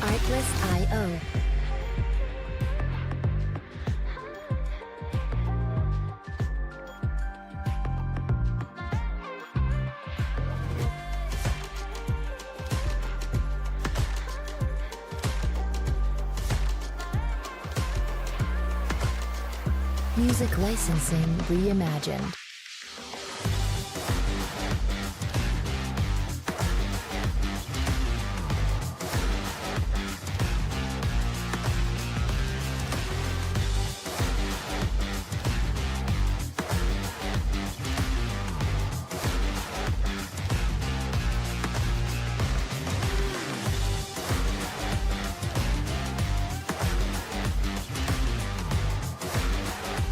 Artlist.io. Music licensing reimagined.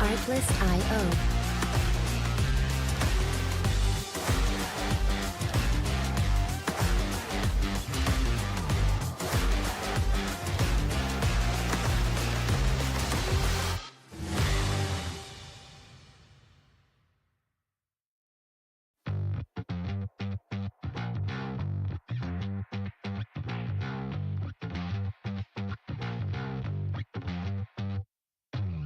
Artlist.io.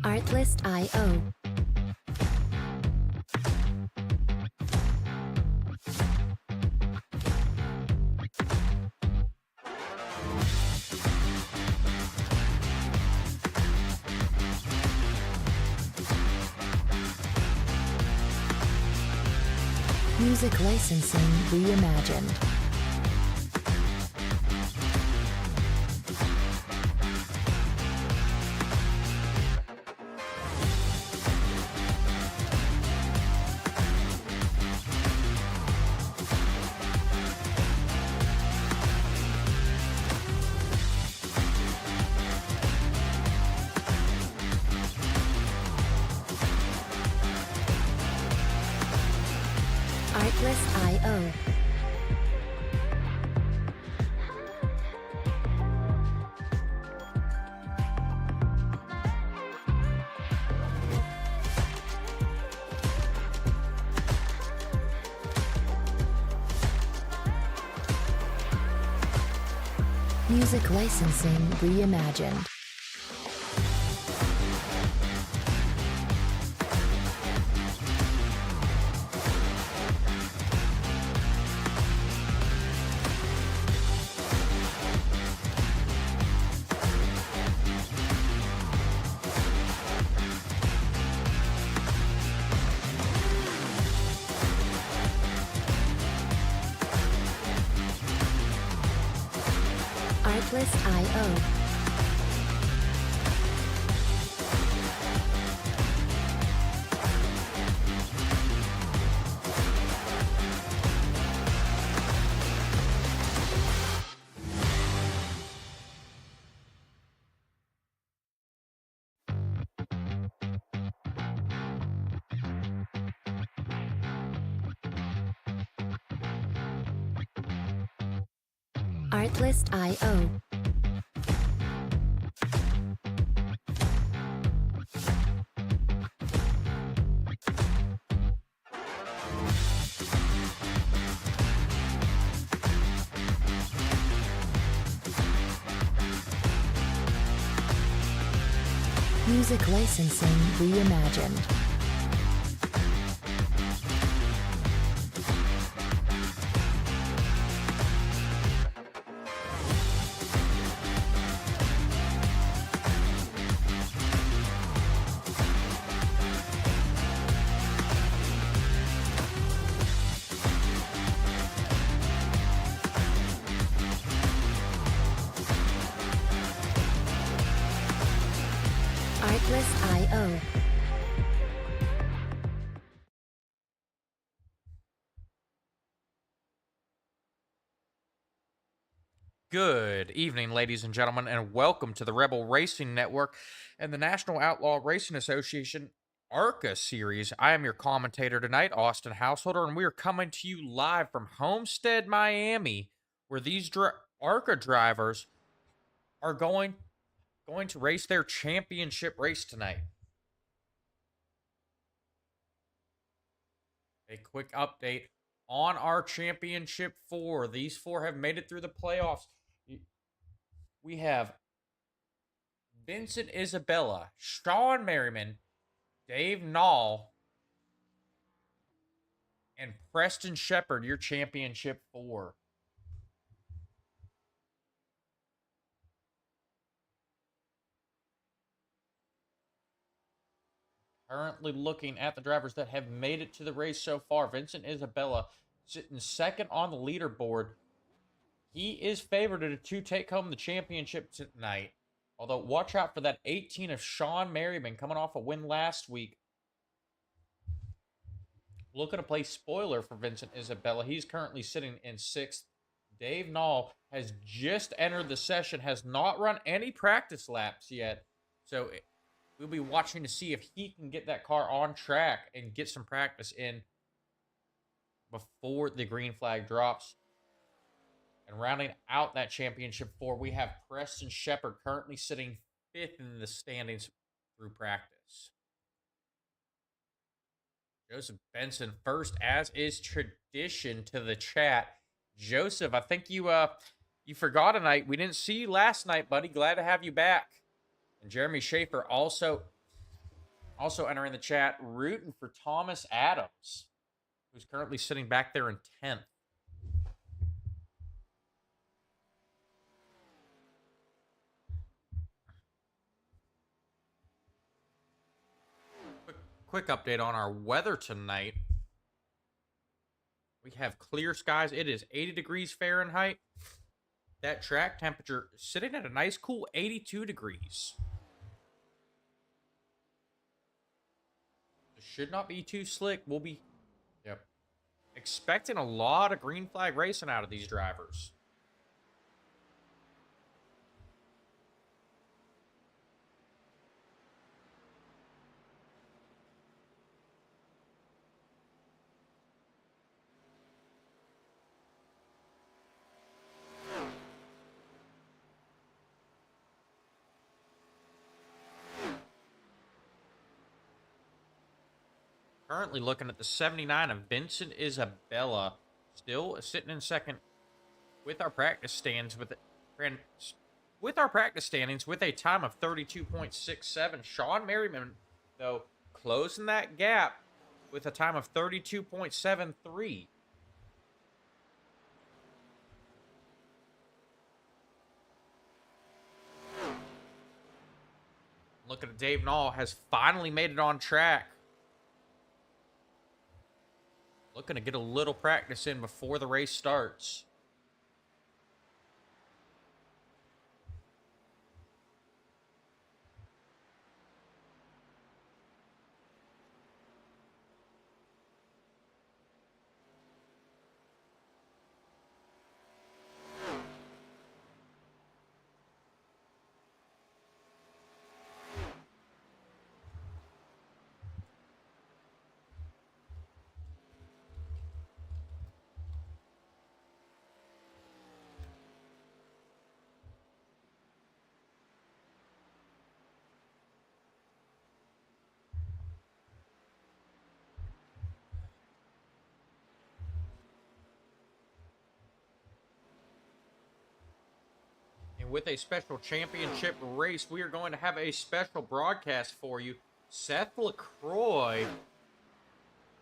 Artlist.io. Music licensing reimagined. Artlist.io. Music licensing reimagined. Artlist.io. Artlist.io. Music licensing reimagined. Artlist.io. Good evening, ladies and gentlemen, and welcome to the Rebel Racing Network and the National Outlaw Racing Association ARCA series. I am your commentator tonight, Austin Householder, and we are coming to you live from Homestead, Miami, where these ARCA drivers are going to race their championship race tonight. A quick update on our championship four. These four have made it through the playoffs. We have Vincent Isabella, Sean Merriman, Dave Nall, and Preston Shepard, your championship four. Currently looking at the drivers that have made it to the race so far. Vincent Isabella sitting second on the leaderboard. He is favored to take home the championship tonight. Although, watch out for that 18 of Sean Merriman coming off a win last week. Looking to play spoiler for Vincent Isabella. He's currently sitting in sixth. Dave Nall has just entered the session, has not run any practice laps yet. So we'll be watching to see if he can get that car on track and get some practice in before the green flag drops. And rounding out that championship four, we have Preston Shepard currently sitting fifth in the standings through practice. Joseph Benson first, as is tradition to the chat. Joseph, I think you forgot tonight. We didn't see you last night, buddy. Glad to have you back. And Jeremy Schaefer also entering the chat, rooting for Thomas Adams, who's currently sitting back there in 10th. Quick update on our weather tonight. We have clear skies. It is 80 degrees Fahrenheit. That track temperature sitting at a nice cool 82 degrees. It should not be too slick. We'll be expecting a lot of green flag racing out of these drivers. Currently looking at the 79 of Vincent Isabella, still sitting in second with our practice stands with a time of 32.67. Sean Merriman, though, closing that gap with a time of 32.73. Looking at Dave Nall, has finally made it on track. Looking to get a little practice in before the race starts. And with a special championship race, we are going to have a special broadcast for you. Seth LaCroix,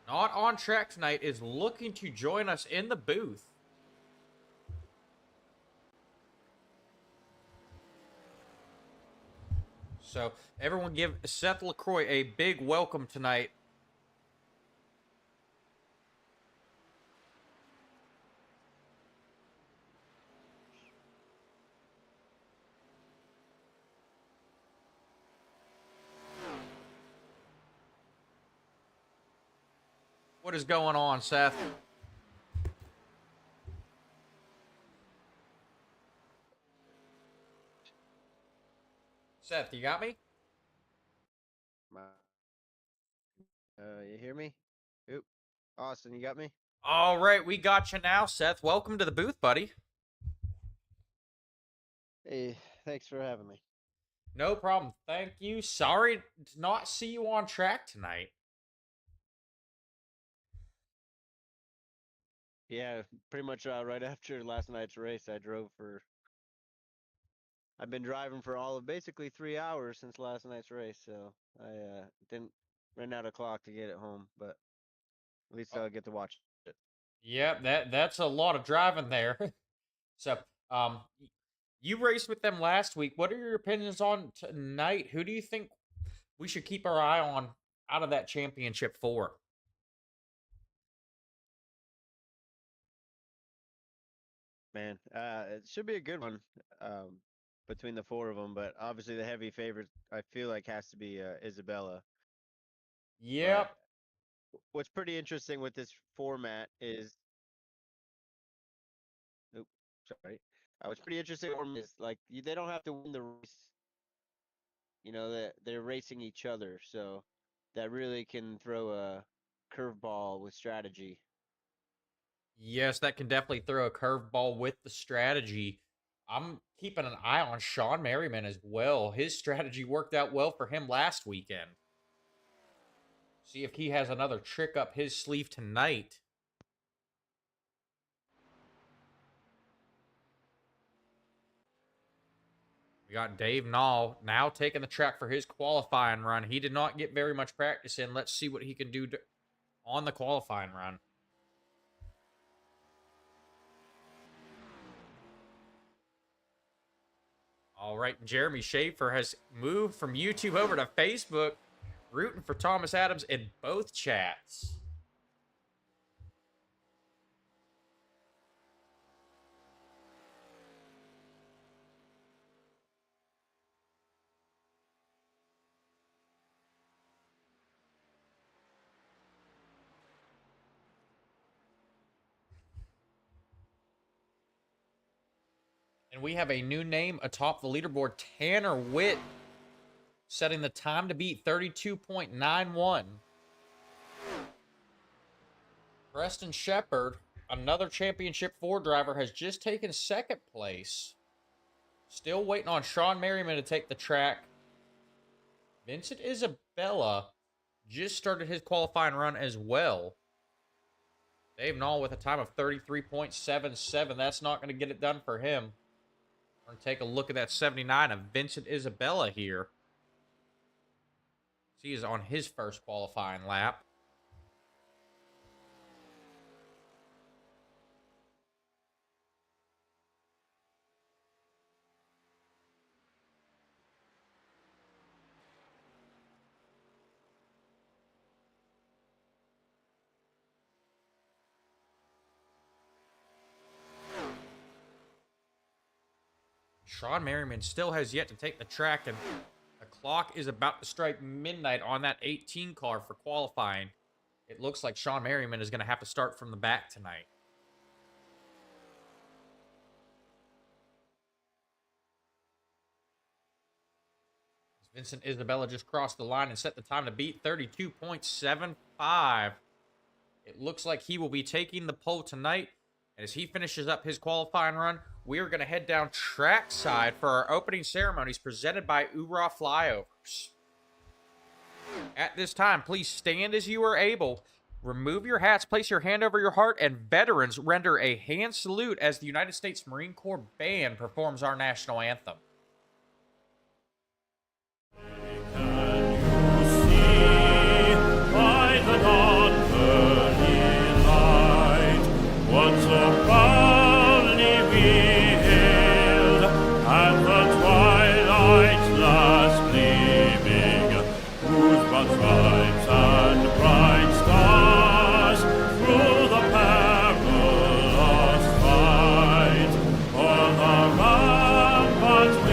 not on track tonight, is looking to join us in the booth. So everyone give Seth LaCroix a big welcome tonight. What is going on, Seth? Seth, you got me? You hear me? Oop. Austin, you got me? All right, we got you now, Seth. Welcome to the booth, buddy. Hey, thanks for having me. No problem. Thank you. Sorry to not see you on track tonight. Yeah, pretty much right after last night's race, I drove for I've been driving for all of basically 3 hours since last night's race, so I didn't run out of clock to get it home, but at least Oh, I'll get to watch it. yeah, that's a lot of driving there. So, you raced with them last week. What are your opinions on tonight? Who do you think we should keep our eye on out of that championship four? Man, it should be a good one between the four of them, but obviously the heavy favorite I feel like has to be Isabella. But Yep. what's pretty interesting with this format is, oops, sorry. What's pretty interesting is like they don't have to win the race. You know that they're racing each other, so that really can throw a curveball with strategy. Yes, that can definitely throw a curveball with the strategy. I'm keeping an eye on Sean Merriman as well. His strategy worked out well for him last weekend. See if he has another trick up his sleeve tonight. We got Dave Nall now taking the track for his qualifying run. He did not get very much practice in. Let's see what he can do on the qualifying run. All right, Jeremy Schaefer has moved from YouTube over to Facebook, rooting for Thomas Adams in both chats. And we have a new name atop the leaderboard, Tanner Witt, setting the time to beat 32.91. Preston Shepard, another Championship 4 driver, has just taken second place. Still waiting on Sean Merriman to take the track. Vincent Isabella just started his qualifying run as well. Dave Nall with a time of 33.77. That's not going to get it done for him. We're going to take a look at that 79 of Vincent Isabella here. He is on his first qualifying lap. Sean Merriman still has yet to take the track, and the clock is about to strike midnight on that 18 car for qualifying. It looks like Sean Merriman is going to have to start from the back tonight. Vincent Isabella just crossed the line and set the time to beat 32.75. It looks like he will be taking the pole tonight. And as he finishes up his qualifying run, we are going to head down trackside for our opening ceremonies presented by URA Flyovers. At this time, please stand as you are able. Remove your hats, place your hand over your heart, and veterans render a hand salute as the United States Marine Corps Band performs our national anthem. But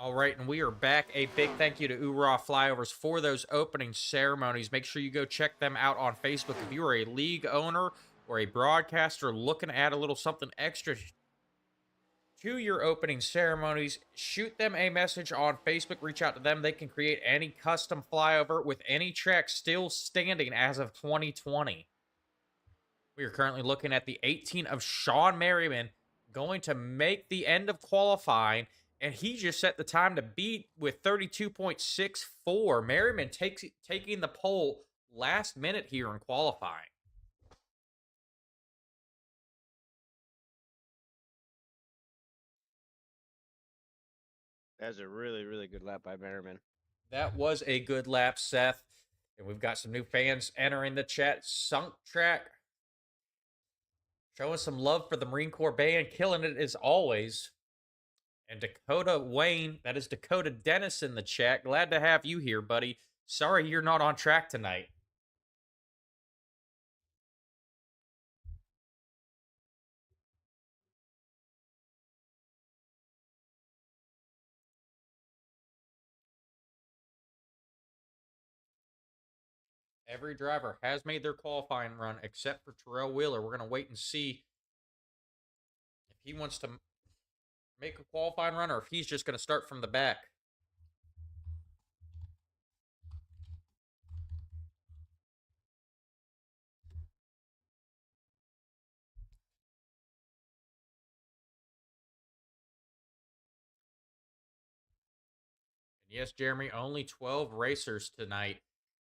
All right, and we are back. A big thank you to Oorah Flyovers for those opening ceremonies. Make sure you go check them out on Facebook. If you are a league owner or a broadcaster looking to add a little something extra to your opening ceremonies, shoot them a message on Facebook. Reach out to them. They can create any custom flyover with any track still standing as of 2020. We are currently looking at the 18 of Sean Merriman going to make the end of qualifying, and he just set the time to beat with 32.64. Merriman taking the pole last minute here in qualifying. That's a really, really good lap by Merriman. That was a good lap, Seth. And we've got some new fans entering the chat. Sunk Track showing some love for the Marine Corps band, killing it as always. And Dakota Wayne, that is Dakota Dennis in the chat. Glad to have you here, buddy. Sorry you're not on track tonight. Every driver has made their qualifying run except for Terrell Wheeler. We're going to wait and see if he wants to make a qualifying run or if he's just going to start from the back. And yes, Jeremy, only 12 racers tonight.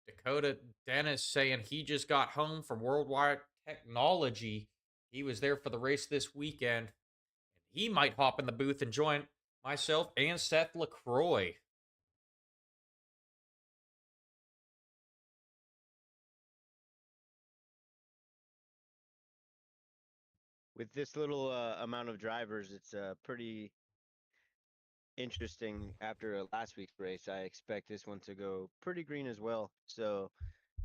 Dakota Dennis saying he just got home from Worldwide Technology. He was there for the race this weekend. He might hop in the booth and join myself and Seth LaCroix. With this little amount of drivers, it's pretty interesting after last week's race. I expect this one to go pretty green as well. So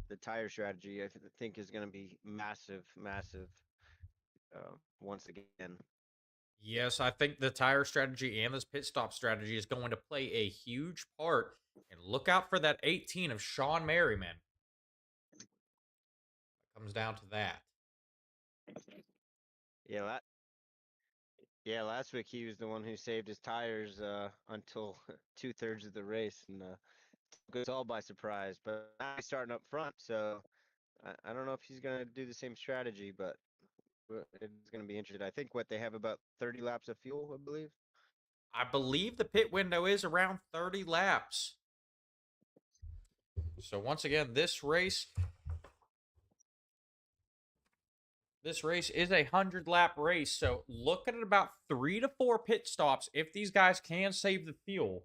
the tire strategy, I think, is going to be massive, massive once again. Yes, I think the tire strategy and this pit stop strategy is going to play a huge part. And look out for that 18 of Sean Merriman. It comes down to that. Yeah, last week he was the one who saved his tires until 2/3 of the race and took us all by surprise. But now he's starting up front, so I don't know if he's going to do the same strategy, but it's going to be interesting. I think they have about 30 laps of fuel, I believe. I believe the pit window is around 30 laps. So once again, this race is a 100-lap race. So looking at about 3 to 4 pit stops if these guys can save the fuel.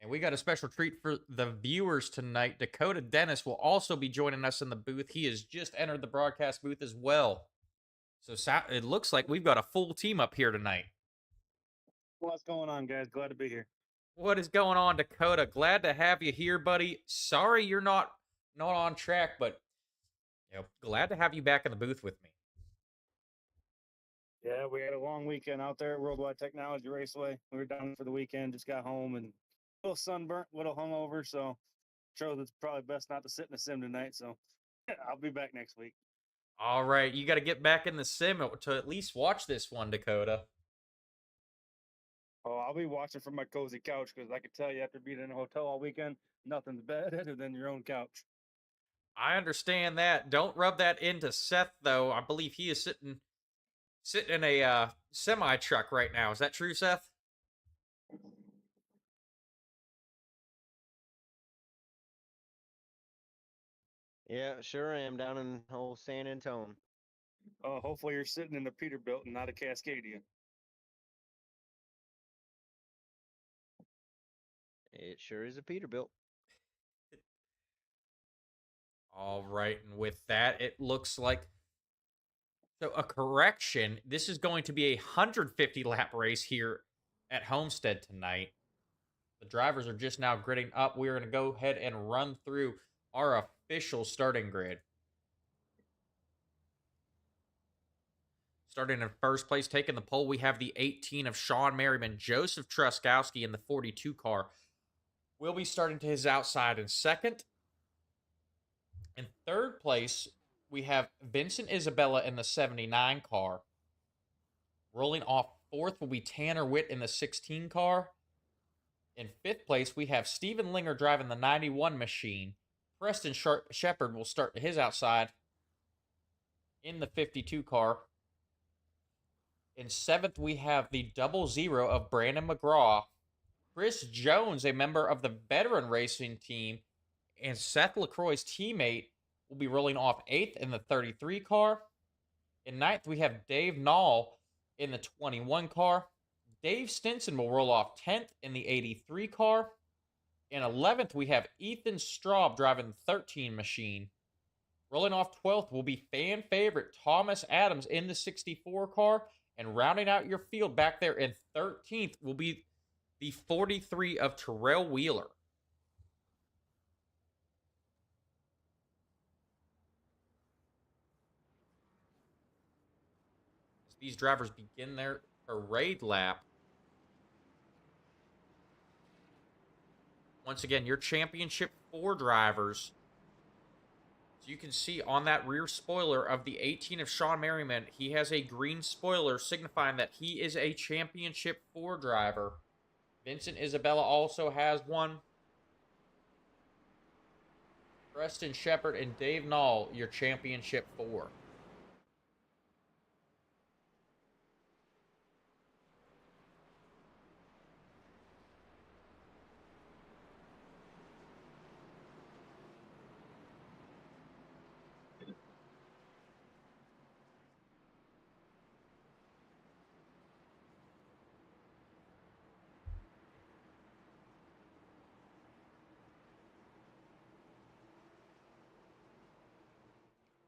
And we got a special treat for the viewers tonight. Dakota Dennis will also be joining us in the booth. He has just entered the broadcast booth as well. So it looks like we've got a full team up here tonight. What's going on, guys? Glad to be here. What is going on, Dakota? Glad to have you here, buddy. Sorry you're not on track, but glad to have you back in the booth with me. Yeah, we had a long weekend out there at Worldwide Technology Raceway. We were down for the weekend, just got home and a little sunburnt, a little hungover, so chose it's probably best not to sit in the sim tonight, so I'll be back next week. All right, you got to get back in the sim to at least watch this one, Dakota. Oh, I'll be watching from my cozy couch because I can tell you after being in a hotel all weekend, nothing's better than your own couch. I understand that. Don't rub that into Seth, though. I believe he is sitting in a semi truck right now. Is that true, Seth? Yeah, sure I am down in old San Antone. Hopefully you're sitting in a Peterbilt and not a Cascadia. It sure is a Peterbilt. All right, and with that, it looks like a correction. This is going to be a 150-lap race here at Homestead tonight. The drivers are just now gridding up. We're going to go ahead and run through our official starting grid. Starting in first place, taking the pole, we have the 18 of Sean Merriman. Joseph Truskowski in the 42 car will be starting to his outside in second. In third place, we have Vincent Isabella in the 79 car. Rolling off fourth will be Tanner Witt in the 16 car. In fifth place, we have Steven Linger driving the 91 machine. Preston Shepard will start to his outside in the 52 car. In seventh, we have the 00 of Brandon McGraw. Chris Jones, a member of the veteran racing team, and Seth LaCroix's teammate, will be rolling off eighth in the 33 car. In ninth, we have Dave Nall in the 21 car. Dave Stinson will roll off 10th in the 83 car. In 11th, we have Ethan Straub driving the 13 machine. Rolling off 12th will be fan favorite Thomas Adams in the 64 car. And rounding out your field back there in 13th will be the 43 of Terrell Wheeler. As these drivers begin their parade lap, once again, your championship 4 drivers. So you can see on that rear spoiler of the 18 of Sean Merriman, he has a green spoiler signifying that he is a championship 4 driver. Vincent Isabella also has one. Preston Shepard and Dave Nall, your championship 4.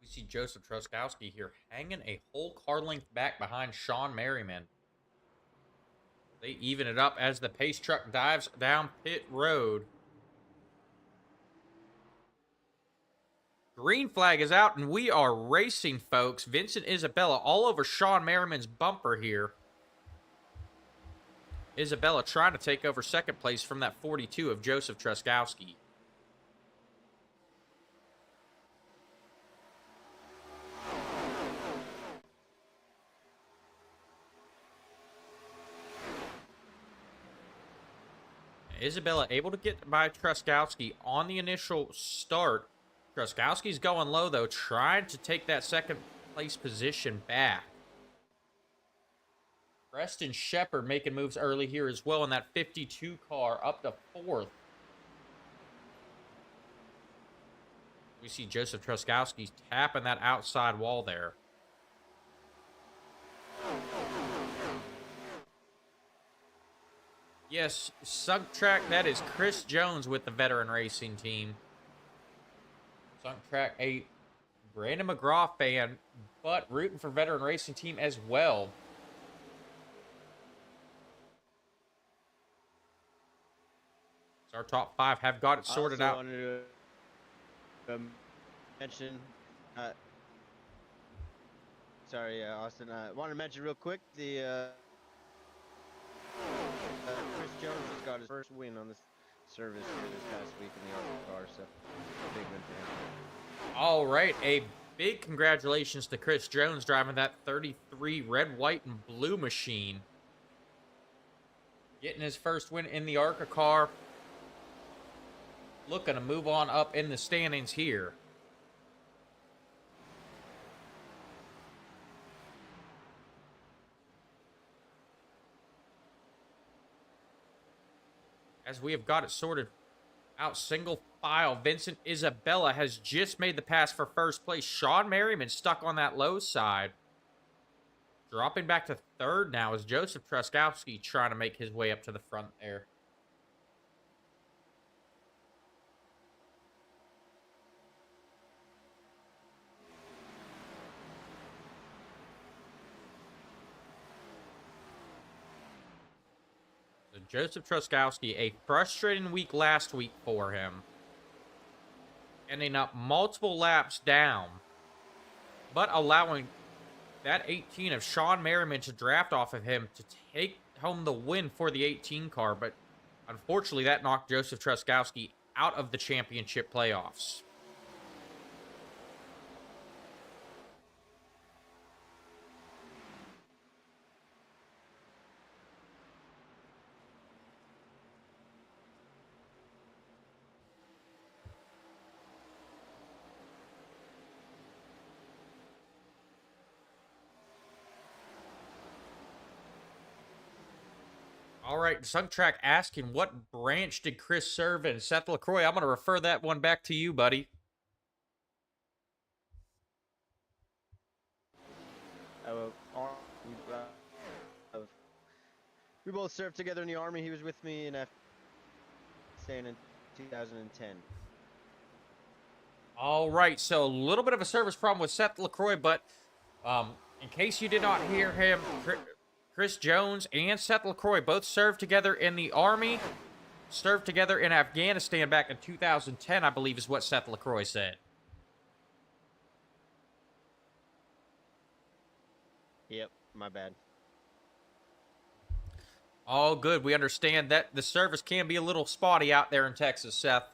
We see Joseph Truskowski here hanging a whole car length back behind Sean Merriman. They even it up as the pace truck dives down pit road. Green flag is out, and we are racing, folks. Vincent Isabella all over Sean Merriman's bumper here. Isabella trying to take over second place from that 42 of Joseph Truskowski. Isabella able to get by Truskowski on the initial start. Truskowski's going low, though, trying to take that second place position back. Preston Shepard making moves early here as well in that 52 car, up to 4th. We see Joseph Truskowski tapping that outside wall there. Yes, Sunk Track, that is Chris Jones with the veteran racing team. Sunk Track, a Brandon McGraw fan, but rooting for veteran racing team as well. So our top 5 have got it sorted out. I also wanted to mention, sorry, Austin. I wanted to mention real quick the Chris Jones just got his first win on this service here this past week in the ARCA car, so big win for him. All right, a big congratulations to Chris Jones driving that 33 red, white, and blue machine. Getting his first win in the ARCA car. Looking to move on up in the standings here. As we have got it sorted out single file, Vincent Isabella has just made the pass for first place. Sean Merriman stuck on that low side. Dropping back to 3rd now is Joseph Truskowski trying to make his way up to the front there. Joseph Truskowski, a frustrating week last week for him. Ending up multiple laps down, but allowing that 18 of Sean Merriman to draft off of him to take home the win for the 18 car, but unfortunately that knocked Joseph Truskowski out of the championship playoffs. All right, Sunk Track asking, what branch did Chris serve in? Seth LaCroix, I'm going to refer that one back to you, buddy. We both served together in the Army. He was with me in Afghanistan in 2010. All right, so a little bit of a service problem with Seth LaCroix, but in case you did not hear him, Chris Jones and Seth LaCroix both served together in the Army, served together in Afghanistan back in 2010, I believe is what Seth LaCroix said. Yep, my bad. All good. We understand that the service can be a little spotty out there in Texas, Seth.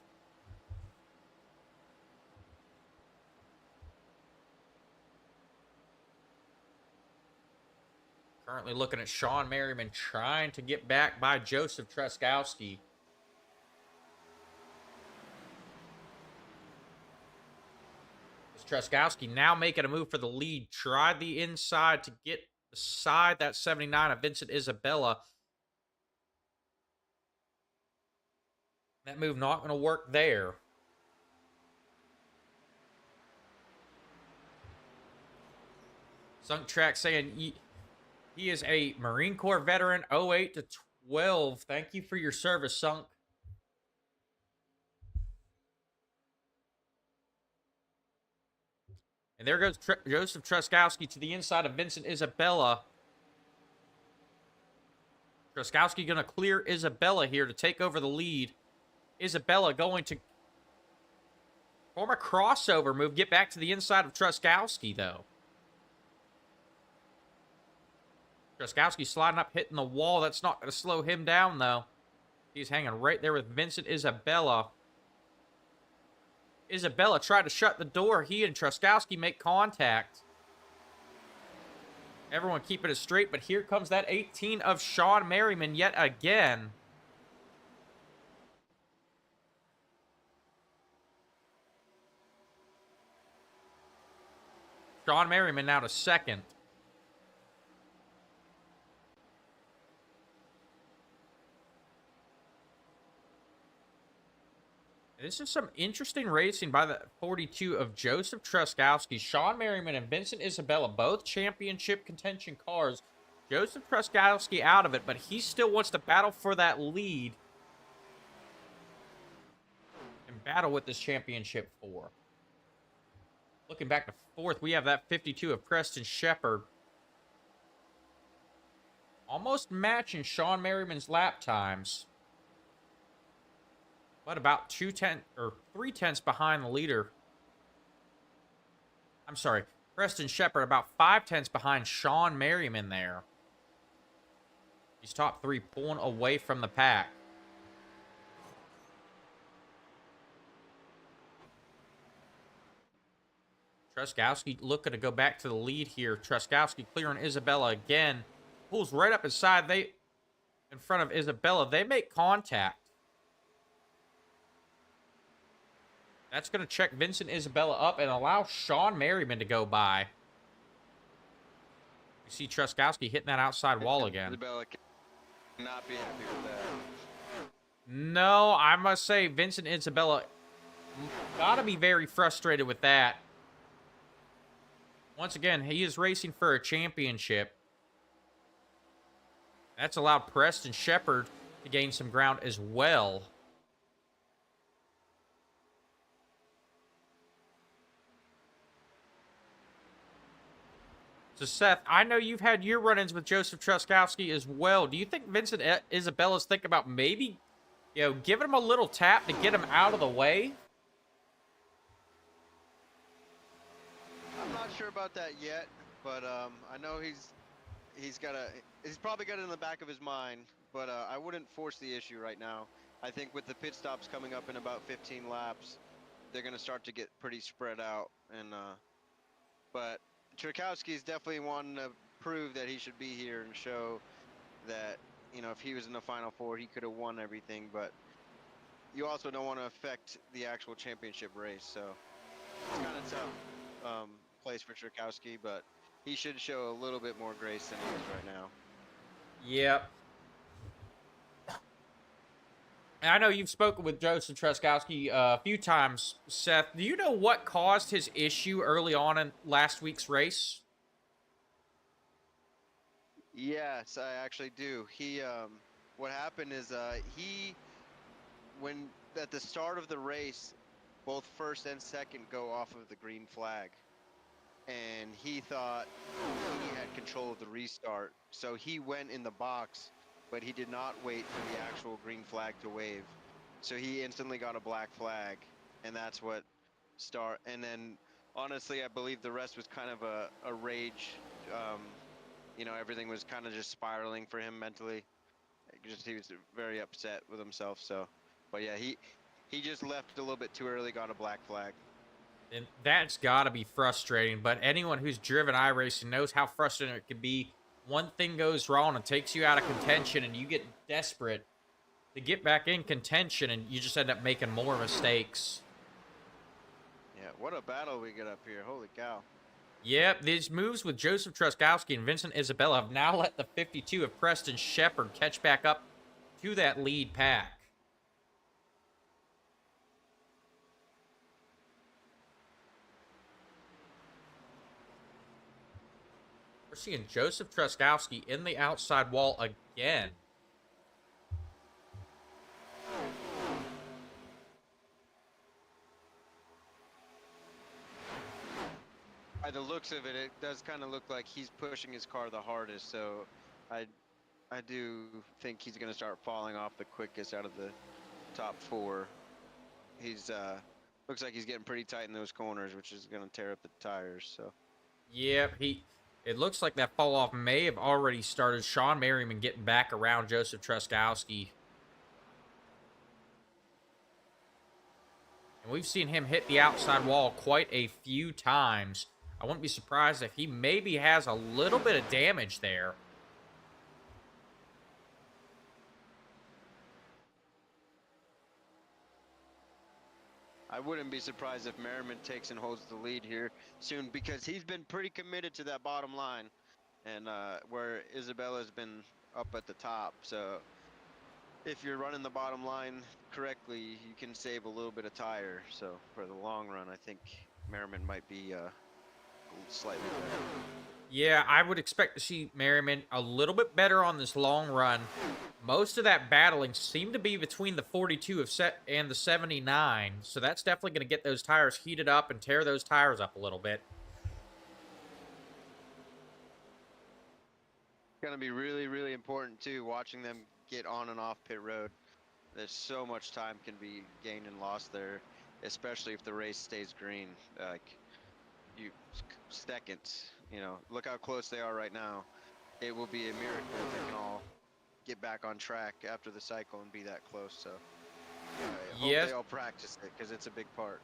Currently looking at Sean Merriman trying to get back by Joseph Truskowski. Truskowski now making a move for the lead. Tried the inside to get beside that 79 of Vincent Isabella. That move not going to work there. Sunk Track saying he is a Marine Corps veteran, 08 to 12. Thank you for your service, Sunk. And there goes Joseph Truskowski to the inside of Vincent Isabella. Truskowski going to clear Isabella here to take over the lead. Isabella going to form a crossover move, get back to the inside of Truskowski, though. Truskowski sliding up, hitting the wall. That's not going to slow him down, though. He's hanging right there with Vincent Isabella. Isabella tried to shut the door. He and Truskowski make contact. Everyone keeping it straight, but here comes that 18 of Sean Merriman yet again. Sean Merriman now to second. This is some interesting racing by the 42 of Joseph Truskowski. Sean Merriman and Vincent Isabella, both championship contention cars. Joseph Truskowski out of it, but he still wants to battle for that lead. And battle with this championship 4. Looking back to 4th, we have that 52 of Preston Shepard. Almost matching Sean Merriman's lap times. But about 3/10 behind the leader. I'm sorry, Preston Shepard about 5/10 behind Sean Merriman there. He's top 3, pulling away from the pack. Truskowski looking to go back to the lead here. Truskowski clearing Isabella again. Pulls right up inside. In front of Isabella. They make contact. That's going to check Vincent Isabella up and allow Sean Merriman to go by. You see Truskowski hitting that outside wall again. Isabella cannot be happy with that. No, I must say Vincent Isabella got to be very frustrated with that. Once again, he is racing for a championship. That's allowed Preston Shepard to gain some ground as well. So, Seth, I know you've had your run-ins with Joseph Truskowski as well. Do you think Vincent Isabella's thinking about maybe, giving him a little tap to get him out of the way? I'm not sure about that yet. but I know he's probably got it in the back of his mind. But I wouldn't force the issue right now. I think with the pit stops coming up in about 15 laps, they're gonna start to get pretty spread out. And but Tchaikovsky's definitely wanting to prove that he should be here and show that, you know, if he was in the final four, he could have won everything. But you also don't want to affect the actual championship race, so it's kind of tough place for Tchaikovsky, but he should show a little bit more grace than he is right now. Yep. I know you've spoken with Joseph Truskowski a few times, Seth. Do you know what caused his issue early on in last week's race? Yes, I actually do. What happened is, when at the start of the race, both first and second go off of the green flag. And he thought he had control of the restart. So he went in the box, but he did not wait for the actual green flag to wave. So he instantly got a black flag, and that's what and then honestly, I believe the rest was kind of a rage. You know, everything was kind of just spiraling for him mentally. He was very upset with himself. So, but yeah, he just left a little bit too early, got a black flag. And that's got to be frustrating. But anyone who's driven iRacing knows how frustrating it can be. One thing goes wrong and takes you out of contention, and you get desperate to get back in contention, and you just end up making more mistakes. Yeah, what a battle we get up here. Holy cow. Yep, these moves with Joseph Truskowski and Vincent Isabella have now let the 52 of Preston Shepard catch back up to that lead pack. We're seeing Joseph Truskowski in the outside wall again. By the looks of it, it does kind of look like he's pushing his car the hardest. So I do think he's going to start falling off the quickest out of the top four. He's looks like he's getting pretty tight in those corners, which is going to tear up the tires. So Yep, it looks like that fall off may have already started. Sean Merriman getting back around Joseph Truskowski. And we've seen him hit the outside wall quite a few times. I wouldn't be surprised if he maybe has a little bit of damage there. I wouldn't be surprised if Merriman takes and holds the lead here soon, because he's been pretty committed to that bottom line, and where Isabella's been up at the top. So if you're running the bottom line correctly, you can save a little bit of tire. So for the long run, I think Merriman might be slightly better. Yeah, I would expect to see Merriman a little bit better on this long run. Most of that battling seemed to be between the 42 and the 79, so that's definitely going to get those tires heated up and tear those tires up a little bit. It's going to be really, really important too, watching them get on and off pit road. There's so much time can be gained and lost there, especially if the race stays green. Like, seconds, you know, look how close they are right now. It will be a miracle if they can all get back on track after the cycle and be that close. So I hope they all practice it, because it's a big part.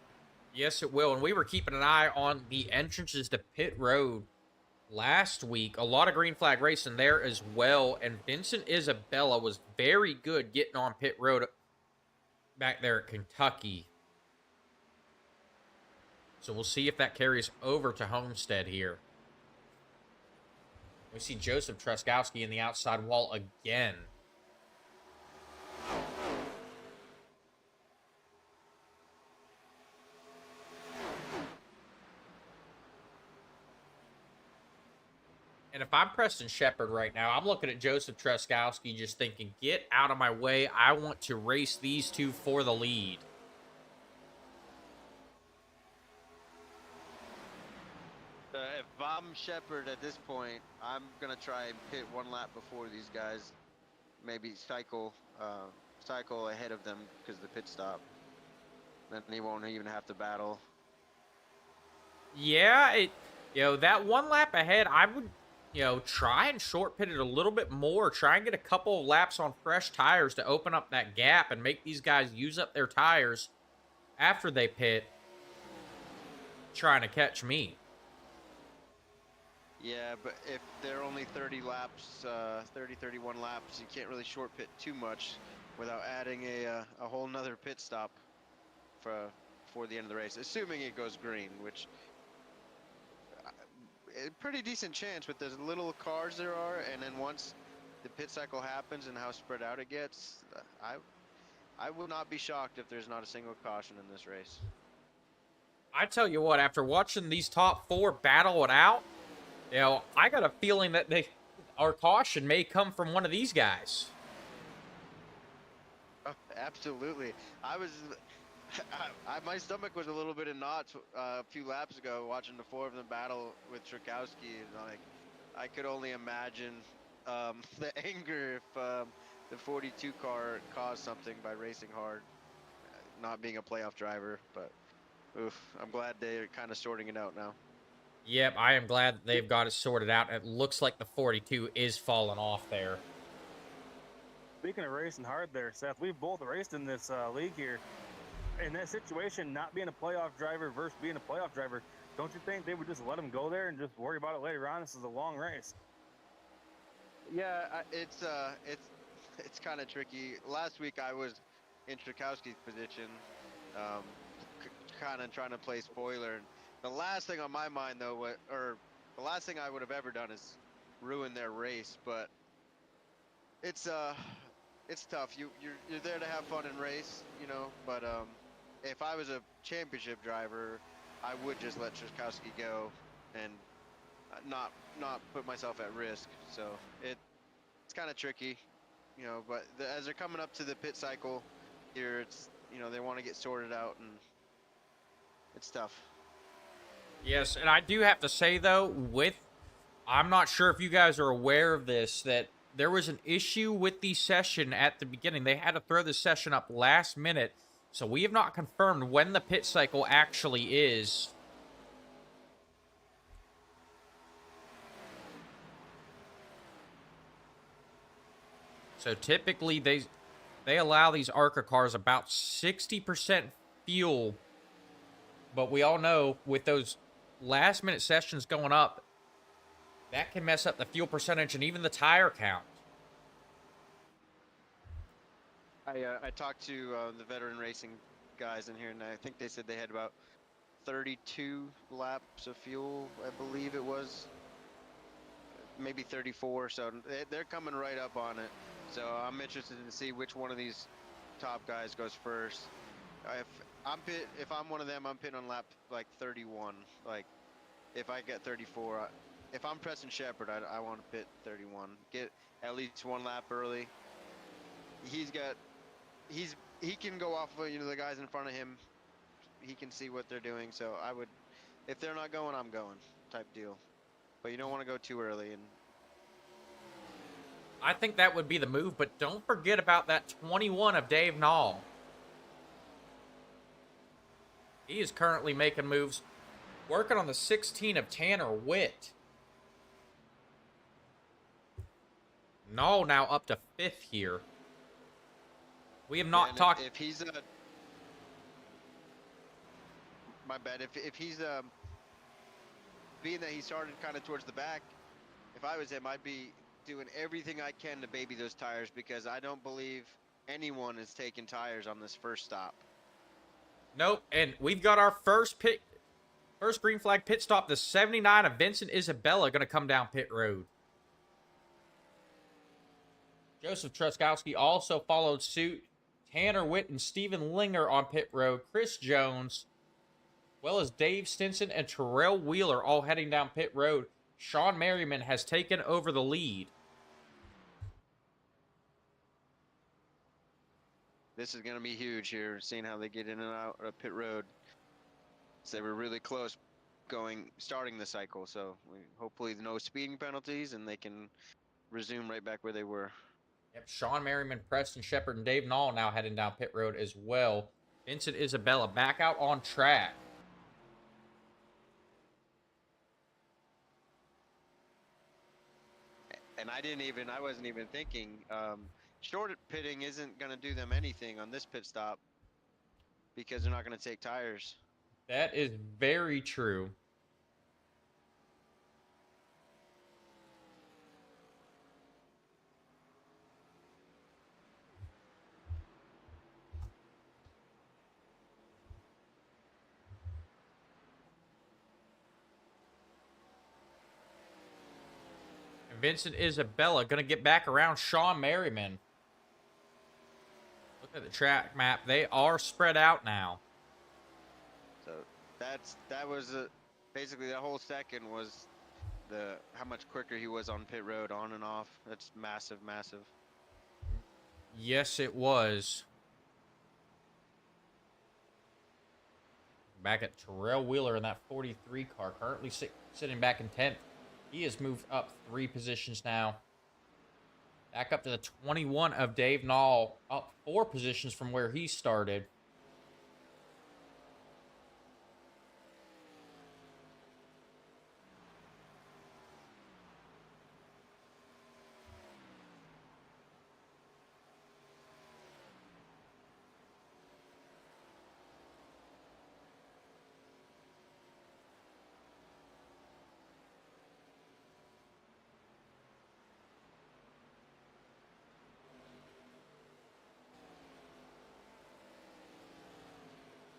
Yes, it will. And we were keeping an eye on the entrances to pit road last week. A lot of green flag racing there as well. And Vincent Isabella was very good getting on pit road back there at Kentucky. So we'll see if that carries over to Homestead here. We see Joseph Truskowski in the outside wall again. And if I'm Preston Shepard right now, I'm looking at Joseph Truskowski just thinking, get out of my way. I want to race these two for the lead. If I'm Shepard at this point, I'm going to try and pit one lap before these guys. Maybe cycle ahead of them because of the pit stop. Then he won't even have to battle. Yeah, that one lap ahead, I would, try and short pit it a little bit more. Try and get a couple of laps on fresh tires to open up that gap and make these guys use up their tires after they pit, trying to catch me. Yeah, but if they're only 30 laps, 31 laps, you can't really short pit too much without adding a whole nother pit stop for the end of the race, assuming it goes green, which a pretty decent chance with the little cars there are, and then once the pit cycle happens and how spread out it gets, I will not be shocked if there's not a single caution in this race. I tell you what, after watching these top 4 battle it out, I got a feeling that our caution may come from one of these guys. Oh, absolutely. My stomach was a little bit in knots a few laps ago watching the 4 of them battle with Tchaikovsky, and I could only imagine the anger if the 42 car caused something by racing hard, not being a playoff driver. But oof, I'm glad they're kind of sorting it out now. Yep, I am glad that they've got it sorted out. It looks like the 42 is falling off there. Speaking of racing hard there, Seth, we've both raced in this league here. In that situation, not being a playoff driver versus being a playoff driver, don't you think they would just let him go there and just worry about it later on? This is a long race. Yeah, it's kind of tricky. Last week I was in Tchaikovsky's position, kind of trying to play spoiler. And the last thing on my mind though, the last thing I would have ever done is ruin their race. But it's tough. You're there to have fun and race, But if I was a championship driver, I would just let Tchaikovsky go and not put myself at risk. So it's kind of tricky, But as they're coming up to the pit cycle here, it's they want to get sorted out, and it's tough. Yes, and I do have to say though, I'm not sure if you guys are aware of this, that there was an issue with the session at the beginning. They had to throw the session up last minute, so we have not confirmed when the pit cycle actually is. So typically they allow these ARCA cars about 60% fuel, but we all know with those last minute sessions going up, that can mess up the fuel percentage and even the tire count. I talked to the veteran racing guys in here, and I think they said they had about 32 laps of fuel, I believe it was. Maybe 34, so they're coming right up on it. So I'm interested to see which one of these top guys goes first. If I'm one of them, I'm pitting on lap like 31. Like if I get 34, if I'm Preston Shepard, I want to pit 31. Get at least one lap early. He can go off of the guys in front of him. He can see what they're doing. So I would, if they're not going, I'm going type deal. But you don't want to go too early. And I think that would be the move, but don't forget about that 21 of Dave Nall. He is currently making moves, working on the 16 of Tanner Witt. Nall now up to 5th here. We have not talked. If he's my bad. If he's being that he started kind of towards the back, if I was him, I'd be doing everything I can to baby those tires, because I don't believe anyone is taking tires on this first stop. Nope, and we've got our first green flag pit stop. The 79 of Vincent Isabella going to come down pit road. Joseph Truskowski also followed suit. Tanner Witt and Steven Linger on pit road. Chris Jones, as well as Dave Stinson and Terrell Wheeler all heading down pit road. Sean Merriman has taken over the lead. This is going to be huge here, seeing how they get in and out of pit road. So they were really close starting the cycle. So hopefully no speeding penalties and they can resume right back where they were. Yep, Sean Merriman, Preston Shepard, and Dave Nall now heading down pit road as well. Vincent Isabella back out on track. And I wasn't even thinking. Short pitting isn't going to do them anything on this pit stop because they're not going to take tires. That is very true. And Vincent Isabella going to get back around Sean Merriman. Look at the track map. They are spread out now. So that was basically the whole second was how much quicker he was on pit road on and off. That's massive, massive. Yes, it was. Back at Terrell Wheeler in that 43 car, currently sitting back in 10th. He has moved up 3 positions now. Back up to the 21 of Dave Nall, up 4 positions from where he started.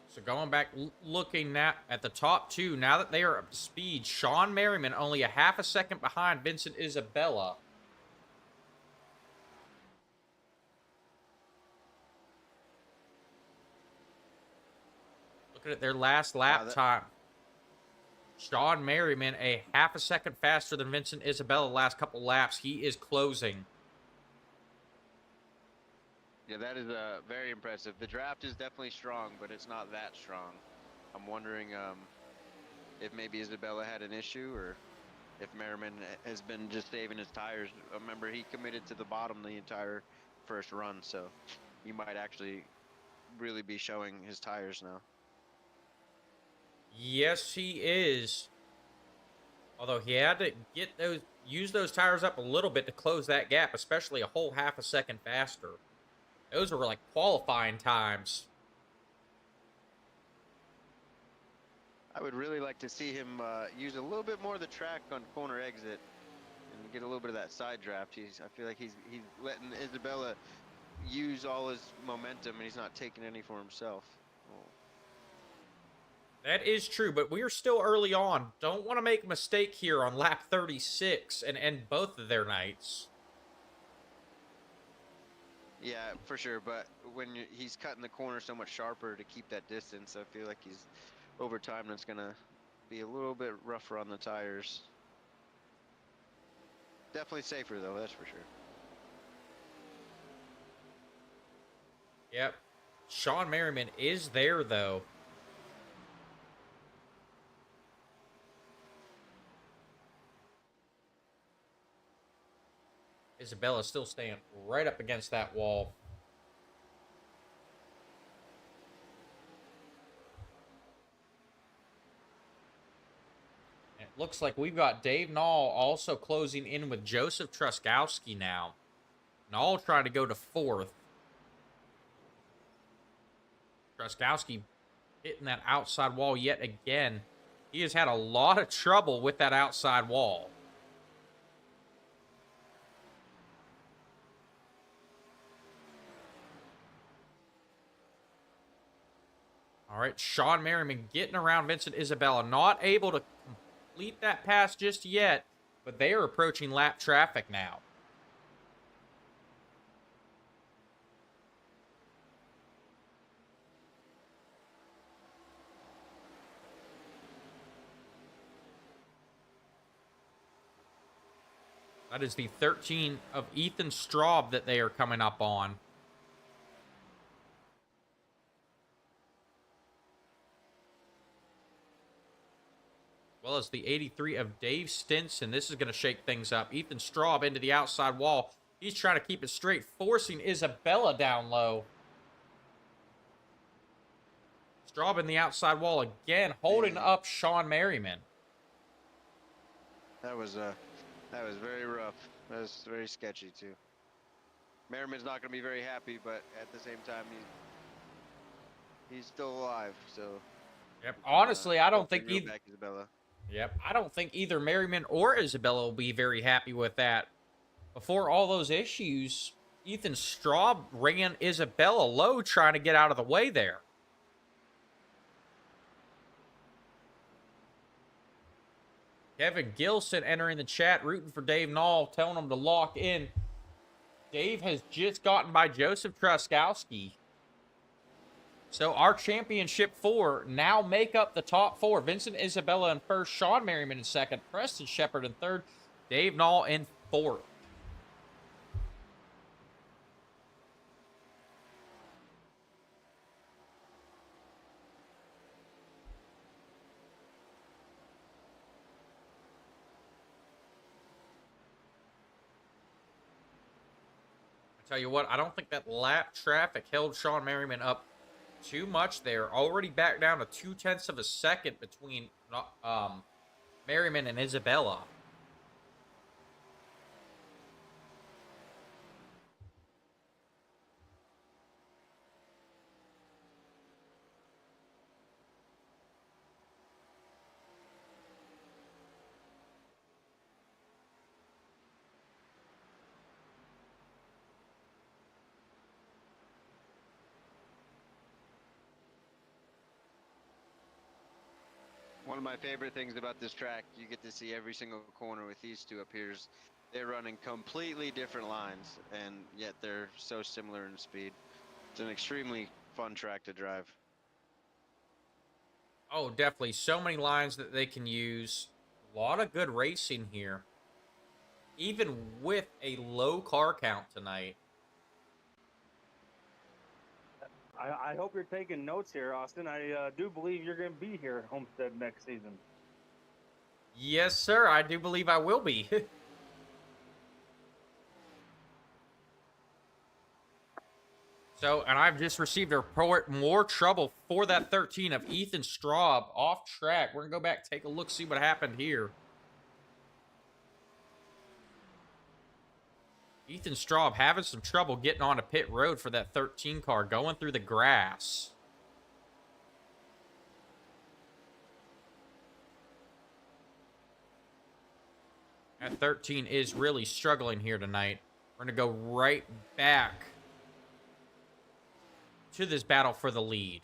So going back, looking now at the top 2, now that they are up to speed, Sean Merriman only a half a second behind Vincent Isabella. Looking at their last lap time. Sean Merriman a half a second faster than Vincent Isabella the last couple laps. He is closing. Yeah, that is very impressive. The draft is definitely strong, but it's not that strong. I'm wondering if maybe Isabella had an issue or if Merriman has been just saving his tires. Remember, he committed to the bottom the entire first run, so he might actually really be showing his tires now. Yes, he is. Although he had to use those tires up a little bit to close that gap, especially a whole half a second faster. Those were like qualifying times. I would really like to see him use a little bit more of the track on corner exit and get a little bit of that side draft. I feel like he's letting Isabella use all his momentum and he's not taking any for himself. That is true, but we are still early on. Don't want to make a mistake here on lap 36 and end both of their nights. Yeah, for sure. But when he's cutting the corner so much sharper to keep that distance, I feel like he's over time that's gonna be a little bit rougher on the tires. Definitely safer though, that's for sure. Yep. Sean Merriman is there though. Isabella's still staying right up against that wall. And it looks like we've got Dave Nall also closing in with Joseph Truskowski now. Nall trying to go to 4th. Truskowski hitting that outside wall yet again. He has had a lot of trouble with that outside wall. All right, Sean Merriman getting around Vincent Isabella. Not able to complete that pass just yet, but they are approaching lap traffic now. That is the 13 of Ethan Straub that they are coming up on. Well as the 83 of Dave Stinson. This is going to shake things up. Ethan Straub into the outside wall. He's trying to keep it straight, forcing Isabella down low. Straub in the outside wall again, holding up Sean Merriman. That was That was very rough. That was very sketchy too. Merriman's not going to be very happy, but at the same time, he's still alive. So Yep. we can Honestly, I don't hopefully think reel either. back Isabella. Yep. I don't think either Merriman or Isabella will be very happy with that. Before all those issues, Ethan Straub ran Isabella low trying to get out of the way there. Kevin Gilson entering the chat, rooting for Dave Nall, telling him to lock in. Dave has just gotten by Joseph Truskowski. So our championship 4 now make up the top 4. Vincent Isabella in first, Sean Merriman in second, Preston Shepard in third, Dave Nall in fourth. I tell you what, I don't think that lap traffic held Sean Merriman up too much there. Already back down to 0.2 of a second between Merriman and Isabella. One of my favorite things about this track, you get to see every single corner with these two up here. They're running completely different lines, and yet they're so similar in speed. It's an extremely fun track to drive. Oh, definitely. So many lines that they can use. A lot of good racing here. Even with a low car count tonight. I hope you're taking notes here, Austin. I do believe you're going to be here at Homestead next season. Yes, sir. I do believe I will be. So, and I've just received a report, more trouble for that 13 of Ethan Straub off track. We're going to go back, take a look, see what happened here. Ethan Straub having some trouble getting onto pit road for that 13 car, going through the grass. That 13 is really struggling here tonight. We're going to go right back to this battle for the lead.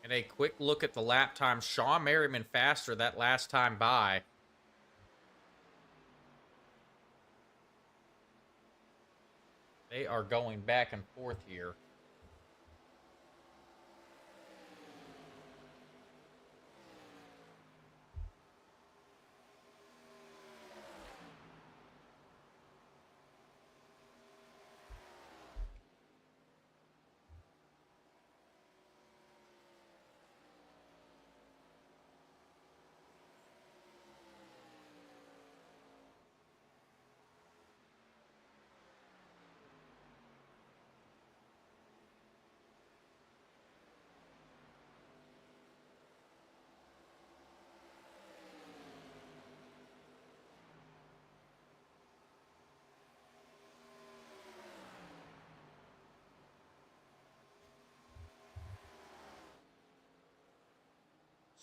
And a quick look at the lap time. Sean Merriman faster that last time by. They are going back and forth here.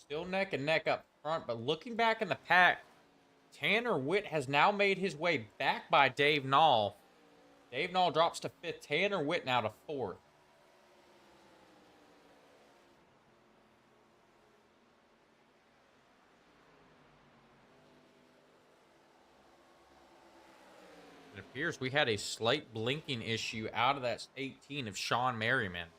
Still neck and neck up front, but looking back in the pack, Tanner Witt has now made his way back by Dave Nall. Dave Nall drops to 5th. Tanner Witt now to 4th. It appears we had a slight blinking issue out of that 18 of Sean Merriman.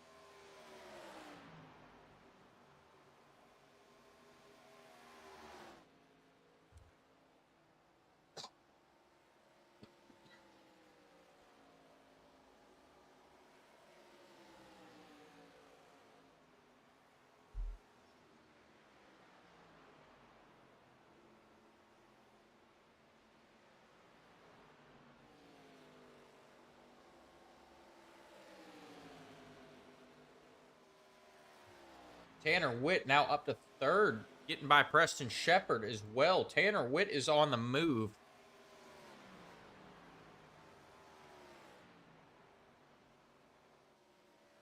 Tanner Witt now up to third, getting by Preston Shepard as well. Tanner Witt is on the move.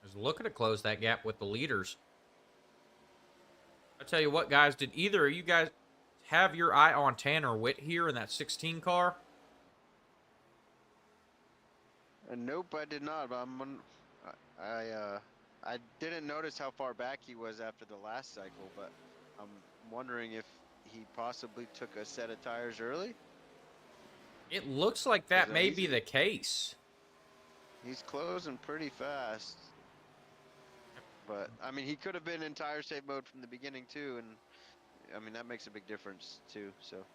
Is looking to close that gap with the leaders. I tell you what, guys, did either of you guys have your eye on Tanner Witt here in that 16 car? Nope, I did not. But I didn't notice how far back he was after the last cycle, but I'm wondering if he possibly took a set of tires early. It looks like that 'Cause, may he's- be the case. He's closing pretty fast. But I mean, he could have been in tire save mode from the beginning too, and I mean that makes a big difference too. So.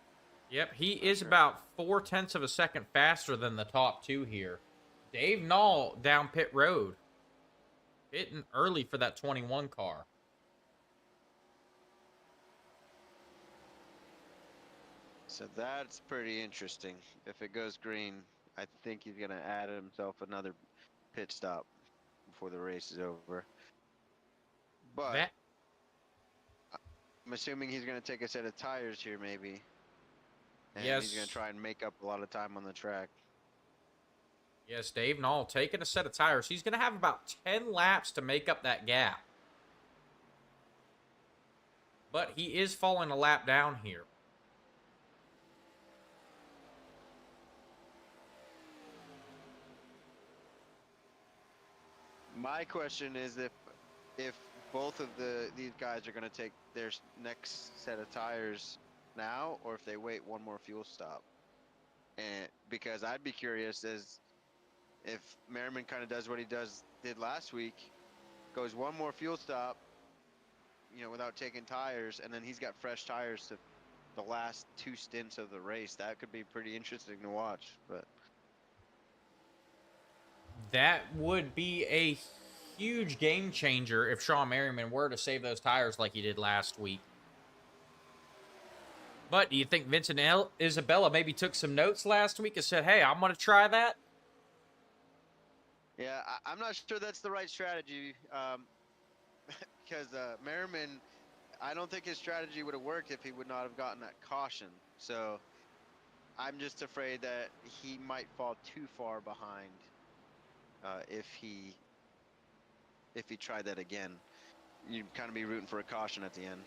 Yep, he Not is sure. about 0.4 of a second faster than the top two here. Dave Knoll down pit road. Hitting early for that 21 car. So that's pretty interesting. If it goes green, I think he's gonna add himself another pit stop before the race is over. But That I'm assuming he's gonna take a set of tires here, maybe. And he's gonna Yes. try and make up a lot of time on the track. Yes, Dave Knoll taking a set of tires. He's going to have about 10 laps to make up that gap. But he is falling a lap down here. My question is if both of these guys are gonna take their next set of tires now, or if they wait one more fuel stop. And because I'd be curious as if Merriman kind of does what he did last week, goes one more fuel stop, without taking tires, and then he's got fresh tires to the last two stints of the race. That could be pretty interesting to watch. But That would be a huge game changer if Sean Merriman were to save those tires like he did last week. But do you think Vincent Isabella maybe took some notes last week and said, hey, I'm going to try that? yeah, I'm not sure that's the right strategy. Because Merriman, I don't think his strategy would have worked if he would not have gotten that caution. So I'm just afraid that he might fall too far behind if he tried that again. You'd kind of be rooting for a caution at the end.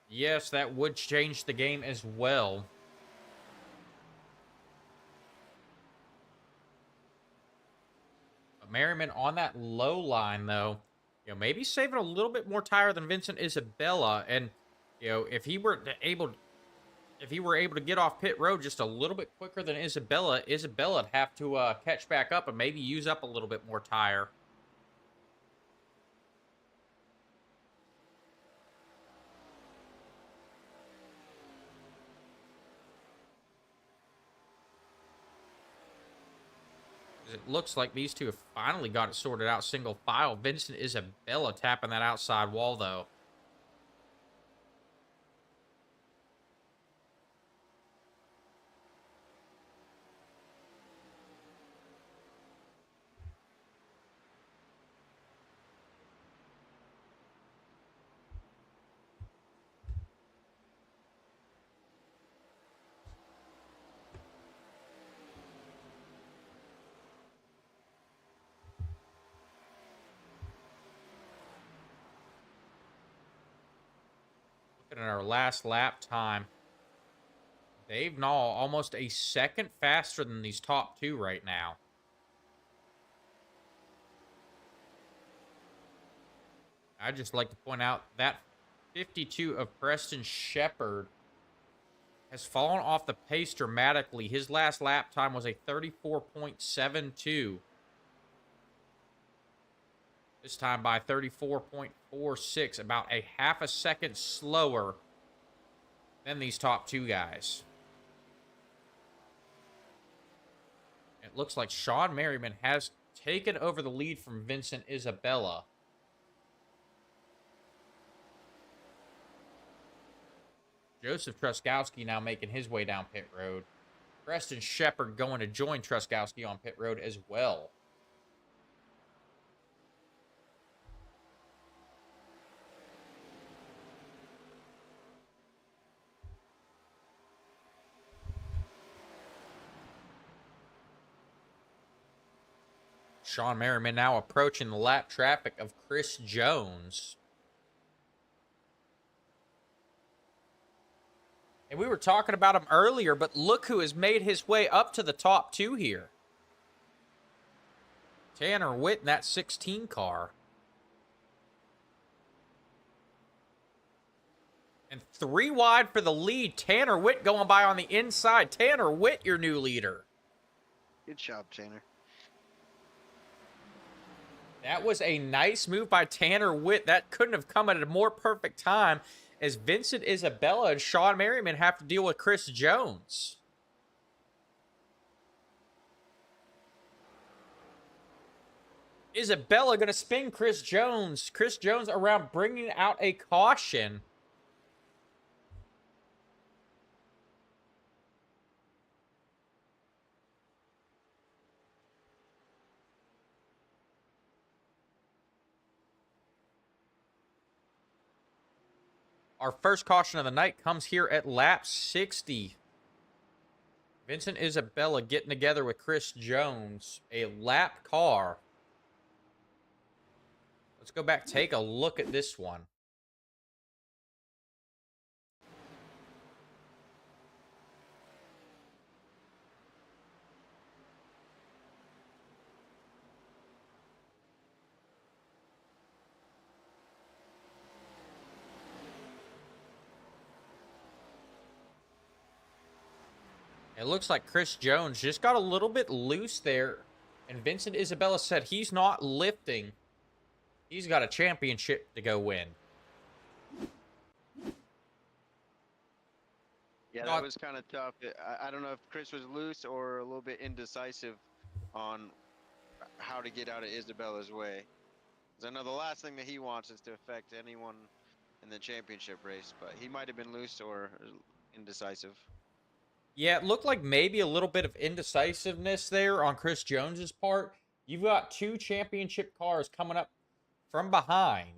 Yes, that would change the game as well. But Merriman on that low line, though, maybe saving a little bit more tire than Vincent Isabella. And, if he were able to get off pit road just a little bit quicker than Isabella'd have to catch back up and maybe use up a little bit more tire. It looks like these two have finally got it sorted out single file. Vincent Isabella tapping that outside wall, though. Looking at our last lap time. Dave Knoll almost a second faster than these top two right now. I'd just like to point out that 52 of Preston Shepard has fallen off the pace dramatically. His last lap time was a 34.72. This time by 34.46, about a half a second slower than these top two guys. It looks like Sean Merriman has taken over the lead from Vincent Isabella. Joseph Truskowski now making his way down pit road. Preston Shepard going to join Truskowski on pit road as well. Sean Merriman now approaching the lap traffic of Chris Jones. And we were talking about him earlier, but look who has made his way up to the top 2 here. Tanner Witt in that 16 car. And 3 wide for the lead. Tanner Witt going by on the inside. Tanner Witt, your new leader. Good job, Tanner. That was a nice move by Tanner Witt. That couldn't have come at a more perfect time as Vincent Isabella and Sean Merriman have to deal with Chris Jones. Isabella going to spin Chris Jones. Chris Jones around bringing out a caution. Our first caution of the night comes here at lap 60. Vincent Isabella getting together with Chris Jones. A lap car. Let's go back, take a look at this one. It looks like Chris Jones just got a little bit loose there. And Vincent Isabella said he's not lifting. He's got a championship to go win. Yeah, that was kind of tough. I don't know if Chris was loose or a little bit indecisive on how to get out of Isabella's way. Because I know the last thing that he wants is to affect anyone in the championship race, but he might have been loose or indecisive. Yeah, it looked like maybe a little bit of indecisiveness there on Chris Jones's part. You've got 2 championship cars coming up from behind.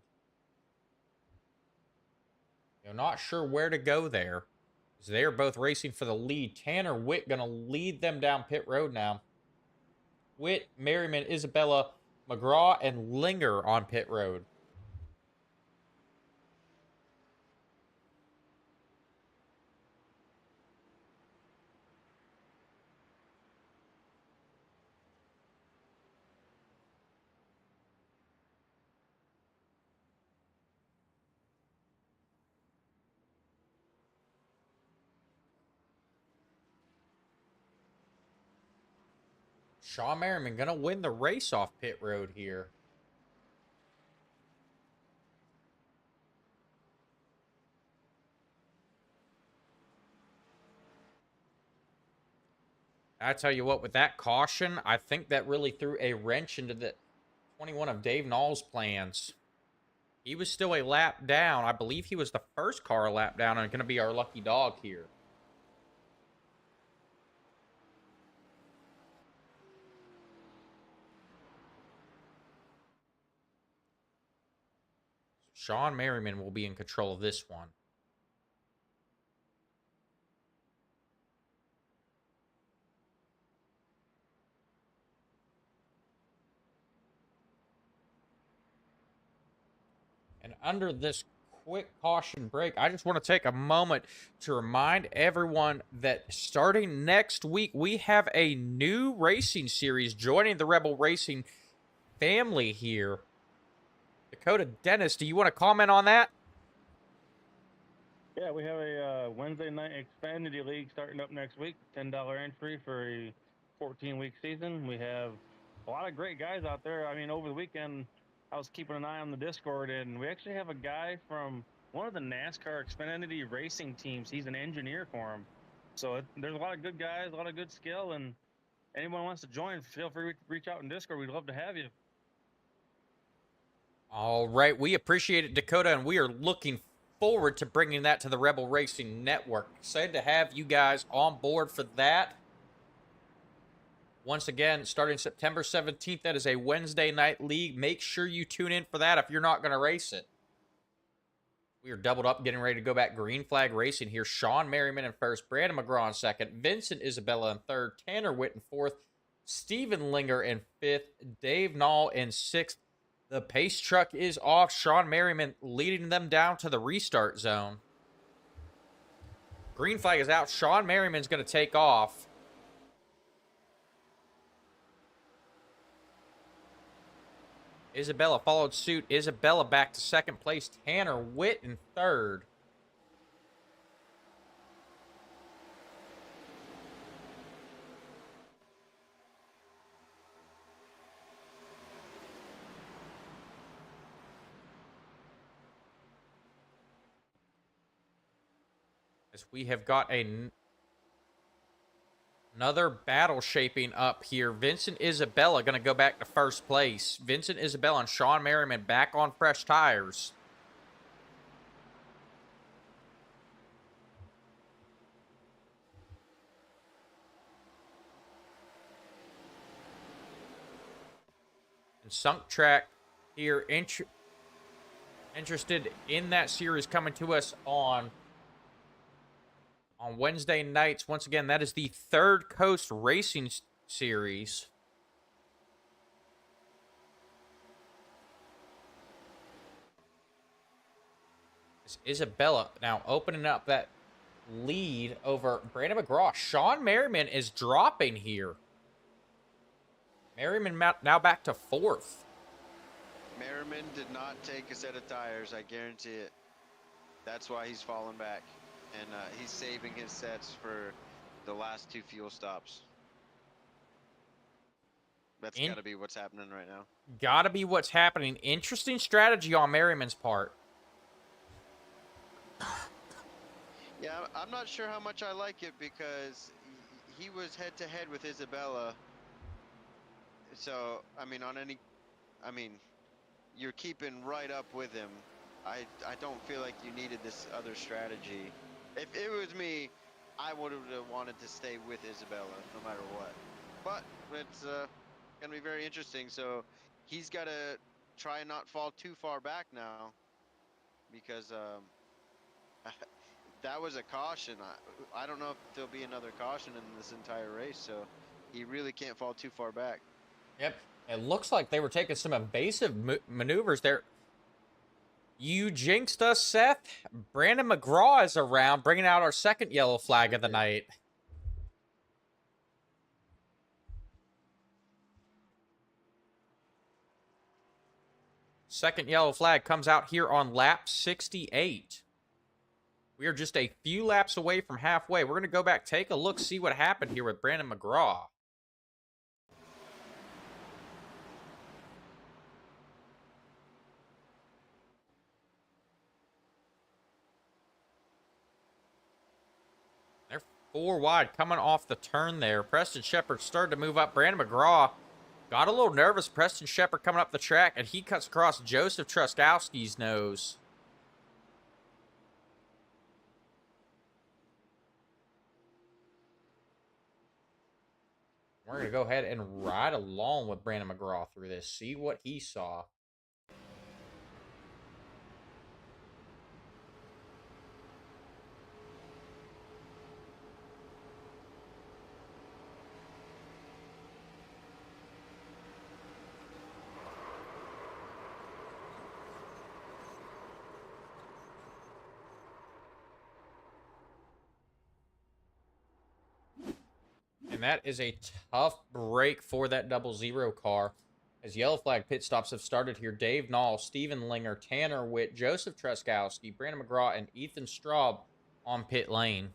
You're not sure where to go there. So they're both racing for the lead. Tanner Witt going to lead them down pit road now. Witt, Merriman, Isabella, McGraw, and Linger on pit road. Sean Merriman going to win the race off pit road here. I tell you what, with that caution, I think that really threw a wrench into the 21 of Dave Knoll's plans. He was still a lap down. I believe he was the first car a lap down and going to be our lucky dog here. Sean Merriman will be in control of this one. And under this quick caution break, I just want to take a moment to remind everyone that starting next week, we have a new racing series joining the Rebel Racing family here. Dakota Dennis, do you want to comment on that? Yeah, we have a Wednesday night Xfinity League starting up next week. $10 entry for a 14-week season. We have a lot of great guys out there. I mean, over the weekend, I was keeping an eye on the Discord, and we actually have a guy from one of the NASCAR Xfinity racing teams. He's an engineer for them. So there's a lot of good guys, a lot of good skill, and anyone wants to join, feel free to reach out in Discord. We'd love to have you. All right, we appreciate it, Dakota, and we are looking forward to bringing that to the Rebel Racing Network. Excited to have you guys on board for that. Once again, starting September 17th, that is a Wednesday night league. Make sure you tune in for that if you're not going to race it. We are doubled up, getting ready to go back green flag racing here. Sean Merriman in first, Brandon McGraw in second, Vincent Isabella in third, Tanner Witt in fourth, Steven Linger in 5th, Dave Nall in 6th. The pace truck is off. Sean Merriman leading them down to the restart zone. Green flag is out. Sean Merriman's going to take off. Isabella followed suit. Isabella back to second place. Tanner Witt in 3rd. As we have got another battle shaping up here. Vincent Isabella going to go back to first place. Vincent Isabella and Sean Merriman back on fresh tires. And Sunk Track here, interested in that series coming to us on Wednesday nights. Once again, that is the Third Coast Racing Series. It's Isabella now opening up that lead over Brandon McGraw. Sean Merriman is dropping here. Merriman now back to 4th. Merriman did not take a set of tires, I guarantee it. That's why he's falling back. And he's saving his sets for the last 2 fuel stops. That's got to be what's happening right now. Gotta be what's happening. Interesting strategy on Merriman's part. Yeah, I'm not sure how much I like it because he was head-to-head with Isabella. So, I mean, you're keeping right up with him. I don't feel like you needed this other strategy. If it was me, I would have wanted to stay with Isabella no matter what. But it's going to be very interesting. So he's got to try and not fall too far back now because that was a caution. I don't know if there'll be another caution in this entire race. So he really can't fall too far back. Yep. It looks like they were taking some evasive maneuvers there. You jinxed us, Seth. Brandon McGraw is around, bringing out our second yellow flag of the night. Second yellow flag comes out here on lap 68. We are just a few laps away from halfway. We're going to go back, take a look, see what happened here with Brandon McGraw. They're 4 wide coming off the turn there. Preston Shepard started to move up. Brandon McGraw got a little nervous. Preston Shepard coming up the track, and he cuts across Joseph Truskowski's nose. We're going to go ahead and ride along with Brandon McGraw through this, see what he saw. And that is a tough break for that 00 car. As yellow flag pit stops have started here. Dave Nall, Steven Linger, Tanner Witt, Joseph Truskowski, Brandon McGraw, and Ethan Straub on pit lane.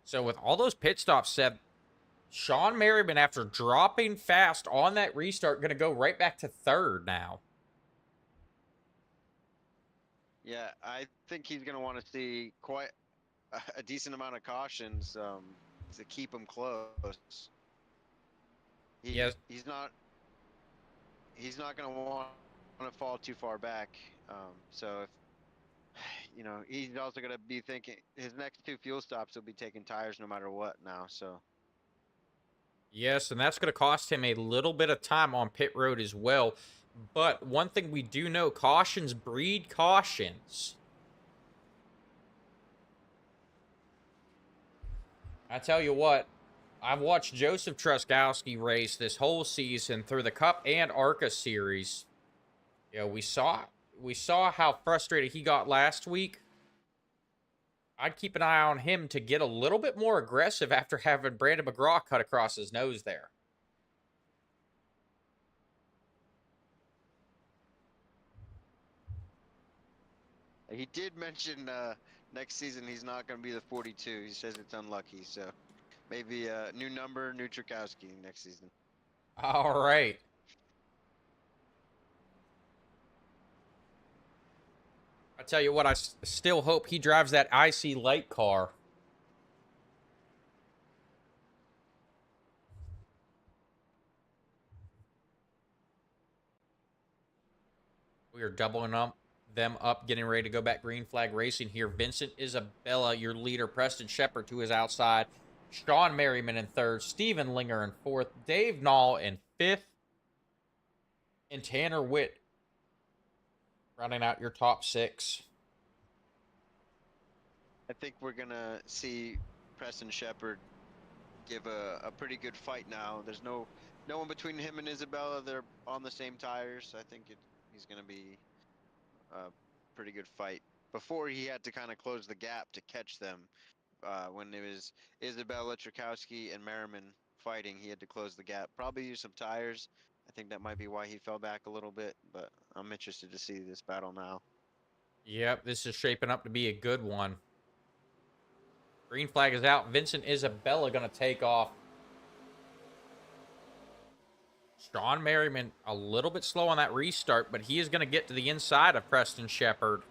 So with all those pit stops set, Sean Merriman, after dropping fast on that restart, going to go right back to 3rd now. Yeah, I think he's going to want to see quite a decent amount of cautions to keep him close. Yes. He's not going to want to fall too far back. So, if, he's also going to be thinking his next 2 fuel stops will be taking tires no matter what now. So. Yes, and that's going to cost him a little bit of time on pit road as well. But one thing we do know, cautions breed cautions. I tell you what, I've watched Joseph Truskowski race this whole season through the Cup and ARCA series. You know, we saw how frustrated he got last week. I'd keep an eye on him to get a little bit more aggressive after having Brandon McGraw cut across his nose there. He did mention next season he's not going to be the 42. He says it's unlucky, so maybe a new number, new Trukowski next season. All right. I tell you what, I still hope he drives that icy light car. We are doubling them up, getting ready to go back green flag racing here. Vincent Isabella, your leader. Preston Shepard to his outside. Sean Merriman in third. Steven Linger in fourth. Dave Knoll in fifth. And Tanner Witt rounding out your top six. I think we're going to see Preston Shepard give a pretty good fight now. There's no one between him and Isabella. They're on the same tires. I think he's going to be a pretty good fight. Before he had to kind of close the gap to catch them. When it was Isabella, Trukowski, and Merriman fighting, he had to close the gap. Probably use some tires. I think that might be why he fell back a little bit, but I'm interested to see this battle now. Yep, this is shaping up to be a good one. Green flag is out. Vincent Isabella going to take off. Sean Merriman a little bit slow on that restart, but he is going to get to the inside of Preston Shepard.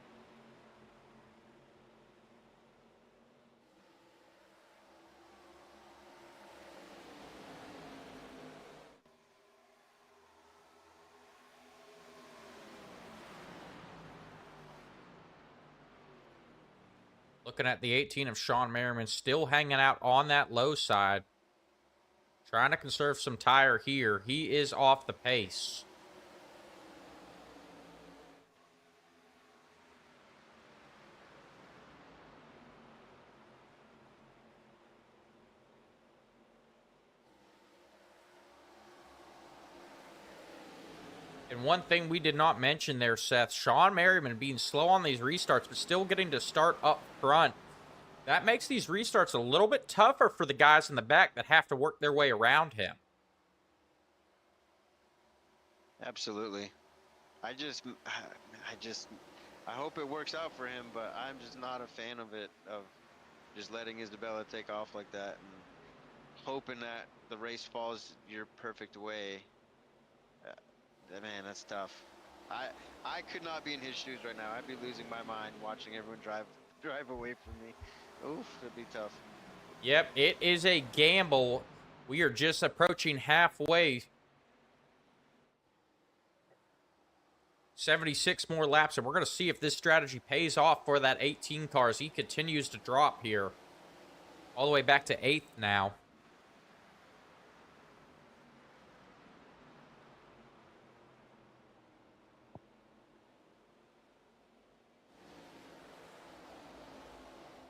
Looking at the 18 of Sean Merriman, still hanging out on that low side. Trying to conserve some tire here. He is off the pace. And one thing we did not mention there, Seth, Sean Merriman being slow on these restarts, but still getting to start up front. That makes these restarts a little bit tougher for the guys in the back that have to work their way around him. Absolutely. I hope it works out for him, but I'm just not a fan of it, of just letting Isabella take off like that and hoping that the race falls your perfect way. Man, that's tough. I could not be in his shoes right now. I'd be losing my mind watching everyone drive away from me. Oof, it'd be tough. Yep, it is a gamble. We are just approaching halfway. 76 more laps, and we're going to see if this strategy pays off for that 18 car as he continues to drop here. All the way back to 8th now.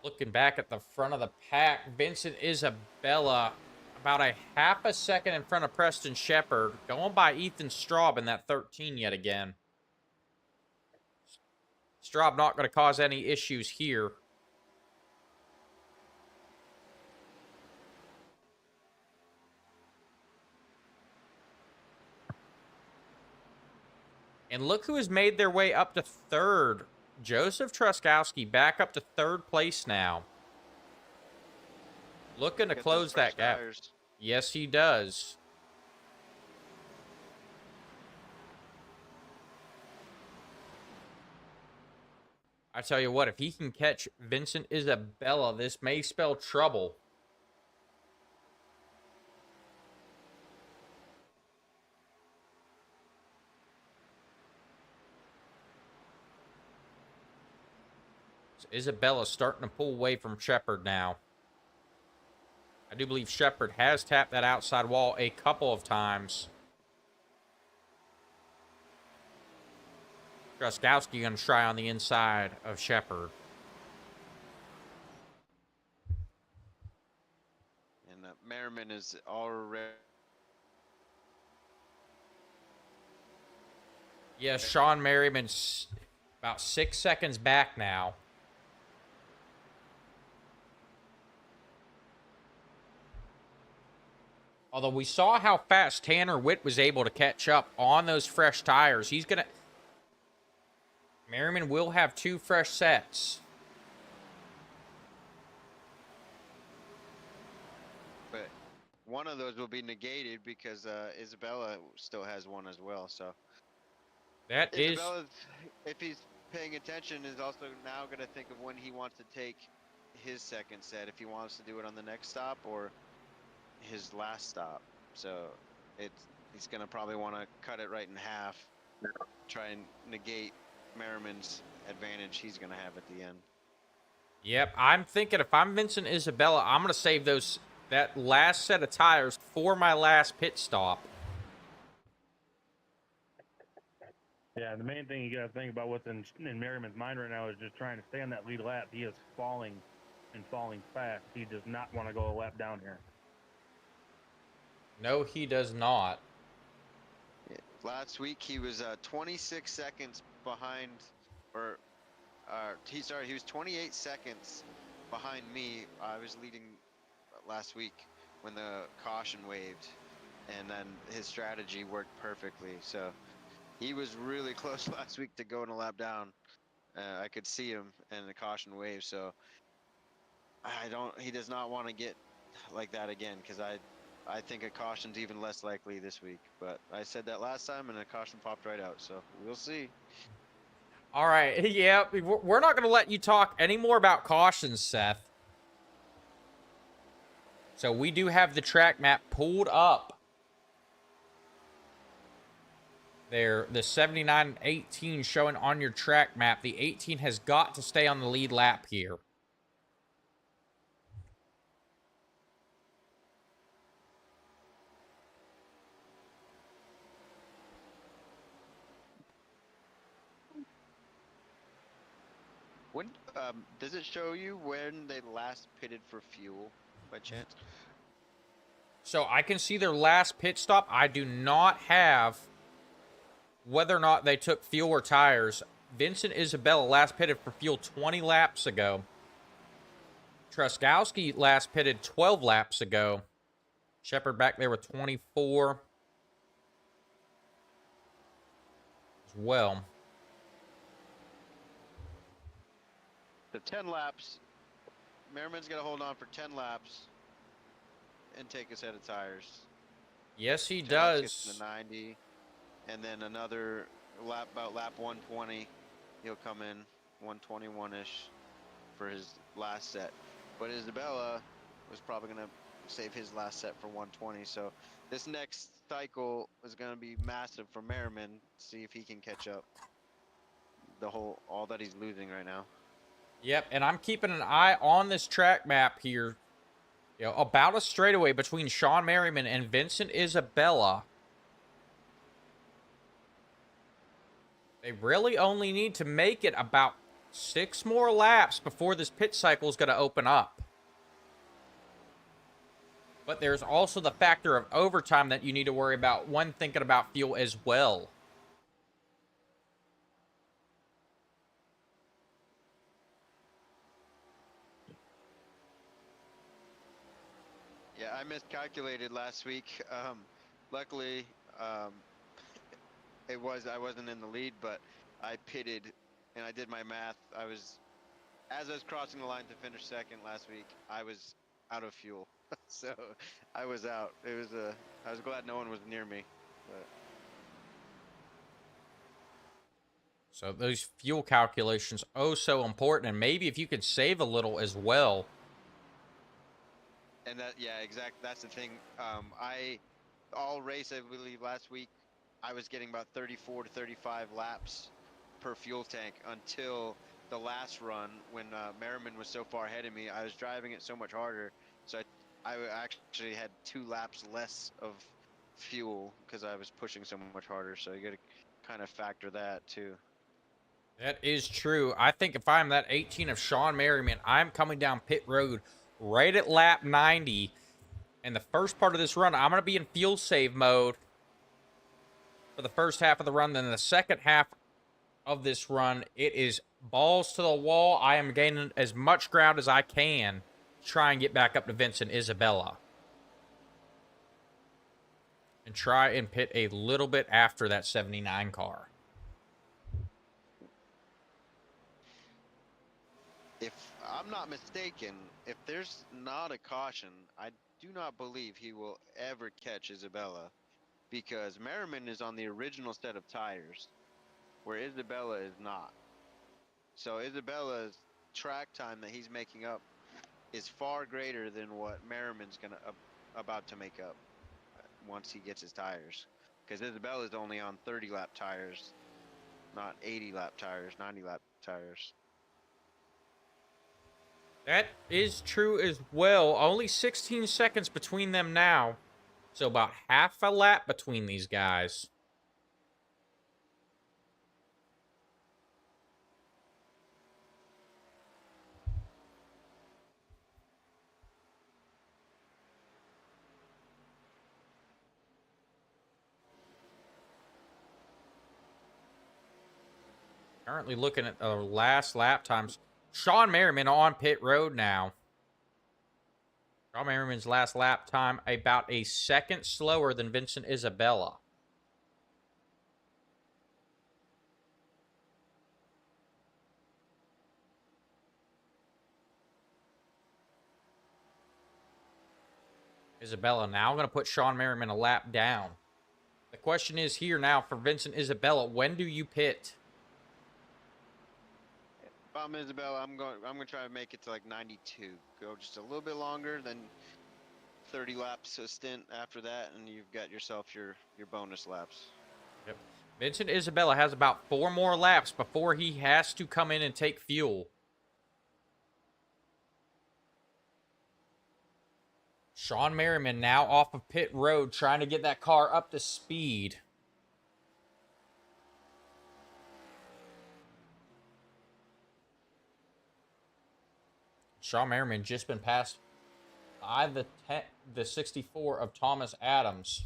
Looking back at the front of the pack, Vincent Isabella about a half a second in front of Preston Shepard, going by Ethan Straub in that 13 yet again. Straub not going to cause any issues here. And look who has made their way up to third. Joseph Truskowski back up to third place now. Looking to close that gap. Tires. Yes, he does. I tell you what, if he can catch Vincent Isabella, this may spell trouble. Isabella's starting to pull away from Shepard now. I do believe Shepard has tapped that outside wall a couple of times. Truskowski going to try on the inside of Shepard. Merriman is already. Yeah, Sean Merriman's about 6 seconds back now. Although we saw how fast Tanner Witt was able to catch up on those fresh tires. He's going to... Merriman will have 2 fresh sets. But one of those will be negated because Isabella still has one as well. So That is... Isabella, if he's paying attention, is also now going to think of when he wants to take his second set, if he wants to do it on the next stop or his last stop. So he's going to probably want to cut it right in half, try and negate Merriman's advantage he's going to have at the end. Yep, I'm thinking if I'm Vincent Isabella, I'm going to save that last set of tires for my last pit stop. Yeah, the main thing you got to think about what's in Merriman's mind right now is just trying to stay on that lead lap. He is falling and falling fast. He does not want to go a lap down here. No, he does not. Yeah. Last week he was 26 seconds behind, or he was 28 seconds behind me. I was leading last week when the caution waved, and then his strategy worked perfectly. So he was really close last week to going a lap down. I could see him, and the caution wave. So he does not want to get like that again, because I think a caution's even less likely this week. But I said that last time, and a caution popped right out. So we'll see. All right, yeah, we're not going to let you talk any more about cautions, Seth. So we do have the track map pulled up. There, the 79-18 showing on your track map. The 18 has got to stay on the lead lap here. When does it show you when they last pitted for fuel, by chance? So I can see their last pit stop. I do not have whether or not they took fuel or tires. Vincent Isabella last pitted for fuel 20 laps ago. Truskowski last pitted 12 laps ago. Shepard back there with 24 as well. The 10 laps, Merriman's going to hold on for 10 laps and take a set of tires. Yes, he 10 laps gets does. to 90, and then another lap, about lap 120, he'll come in 121-ish for his last set. But Isabella was probably going to save his last set for 120, so this next cycle is going to be massive for Merriman. See if he can catch up all that he's losing right now. Yep, and I'm keeping an eye on this track map here. You know, about a straightaway between Sean Merriman and Vincent Isabella. They really only need to make it about 6 more laps before this pit cycle is going to open up. But there's also the factor of overtime that you need to worry about when thinking about fuel as well. Yeah, I miscalculated last week. Luckily, I wasn't in the lead, but I pitted, and I did my math. As I was crossing the line to finish second last week, I was out of fuel, so I was out. I was glad no one was near me. But So those fuel calculations, oh so important, and maybe if you could save a little as well. And that's the thing. All race, I believe last week, I was getting about 34 to 35 laps per fuel tank until the last run when Merriman was so far ahead of me. I was driving it so much harder, so I actually had 2 laps less of fuel because I was pushing so much harder. So you got to kind of factor that too. That is true. I think if I'm that 18 of Sean Merriman, I'm coming down pit road right at lap 90. And the first part of this run, I'm going to be in fuel save mode for the first half of the run. Then the second half of this run, it is balls to the wall. I am gaining as much ground as I can to try and get back up to Vincent Isabella. And try and pit a little bit after that 79 car. If I'm not mistaken, if there's not a caution, I do not believe he will ever catch Isabella, because Merriman is on the original set of tires, where Isabella is not. So Isabella's track time that he's making up is far greater than what Merriman's about to make up once he gets his tires, because Isabella's only on 30 lap tires, not 80 lap tires, 90 lap tires. That is true as well. Only 16 seconds between them now. So about half a lap between these guys. Currently looking at the last lap times. Sean Merriman on pit road now. Sean Merriman's last lap time about a second slower than Vincent Isabella. Isabella now going to put Sean Merriman a lap down. The question is here now for Vincent Isabella, when do you pit? If I'm Isabella, I'm gonna try to make it to like 92. Go just a little bit longer, then 30 laps a stint after that, and you've got yourself your bonus laps. Yep. Vincent Isabella has about 4 more laps before he has to come in and take fuel. Sean Merriman now off of pit road trying to get that car up to speed. Sean Merriman just been passed by the 64 of Thomas Adams.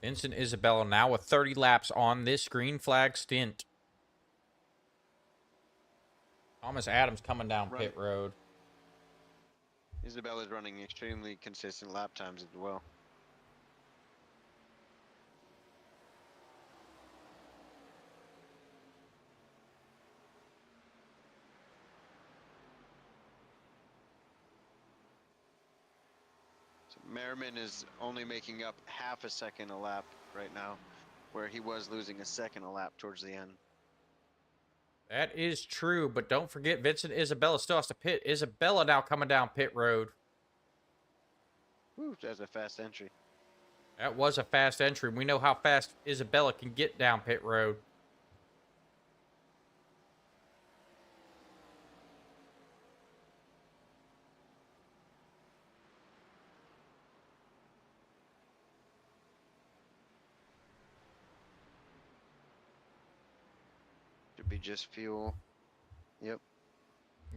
Vincent Isabella now with 30 laps on this green flag stint. Thomas Adams coming down pit road. Isabella's running extremely consistent lap times as well. Merriman is only making up half a second a lap right now, where he was losing a second a lap towards the end. That is true, but don't forget Vincent Isabella still has to pit. Isabella now coming down pit road. Whew, that's a fast entry. That was a fast entry. We know how fast Isabella can get down pit road. Should be just fuel. Yep.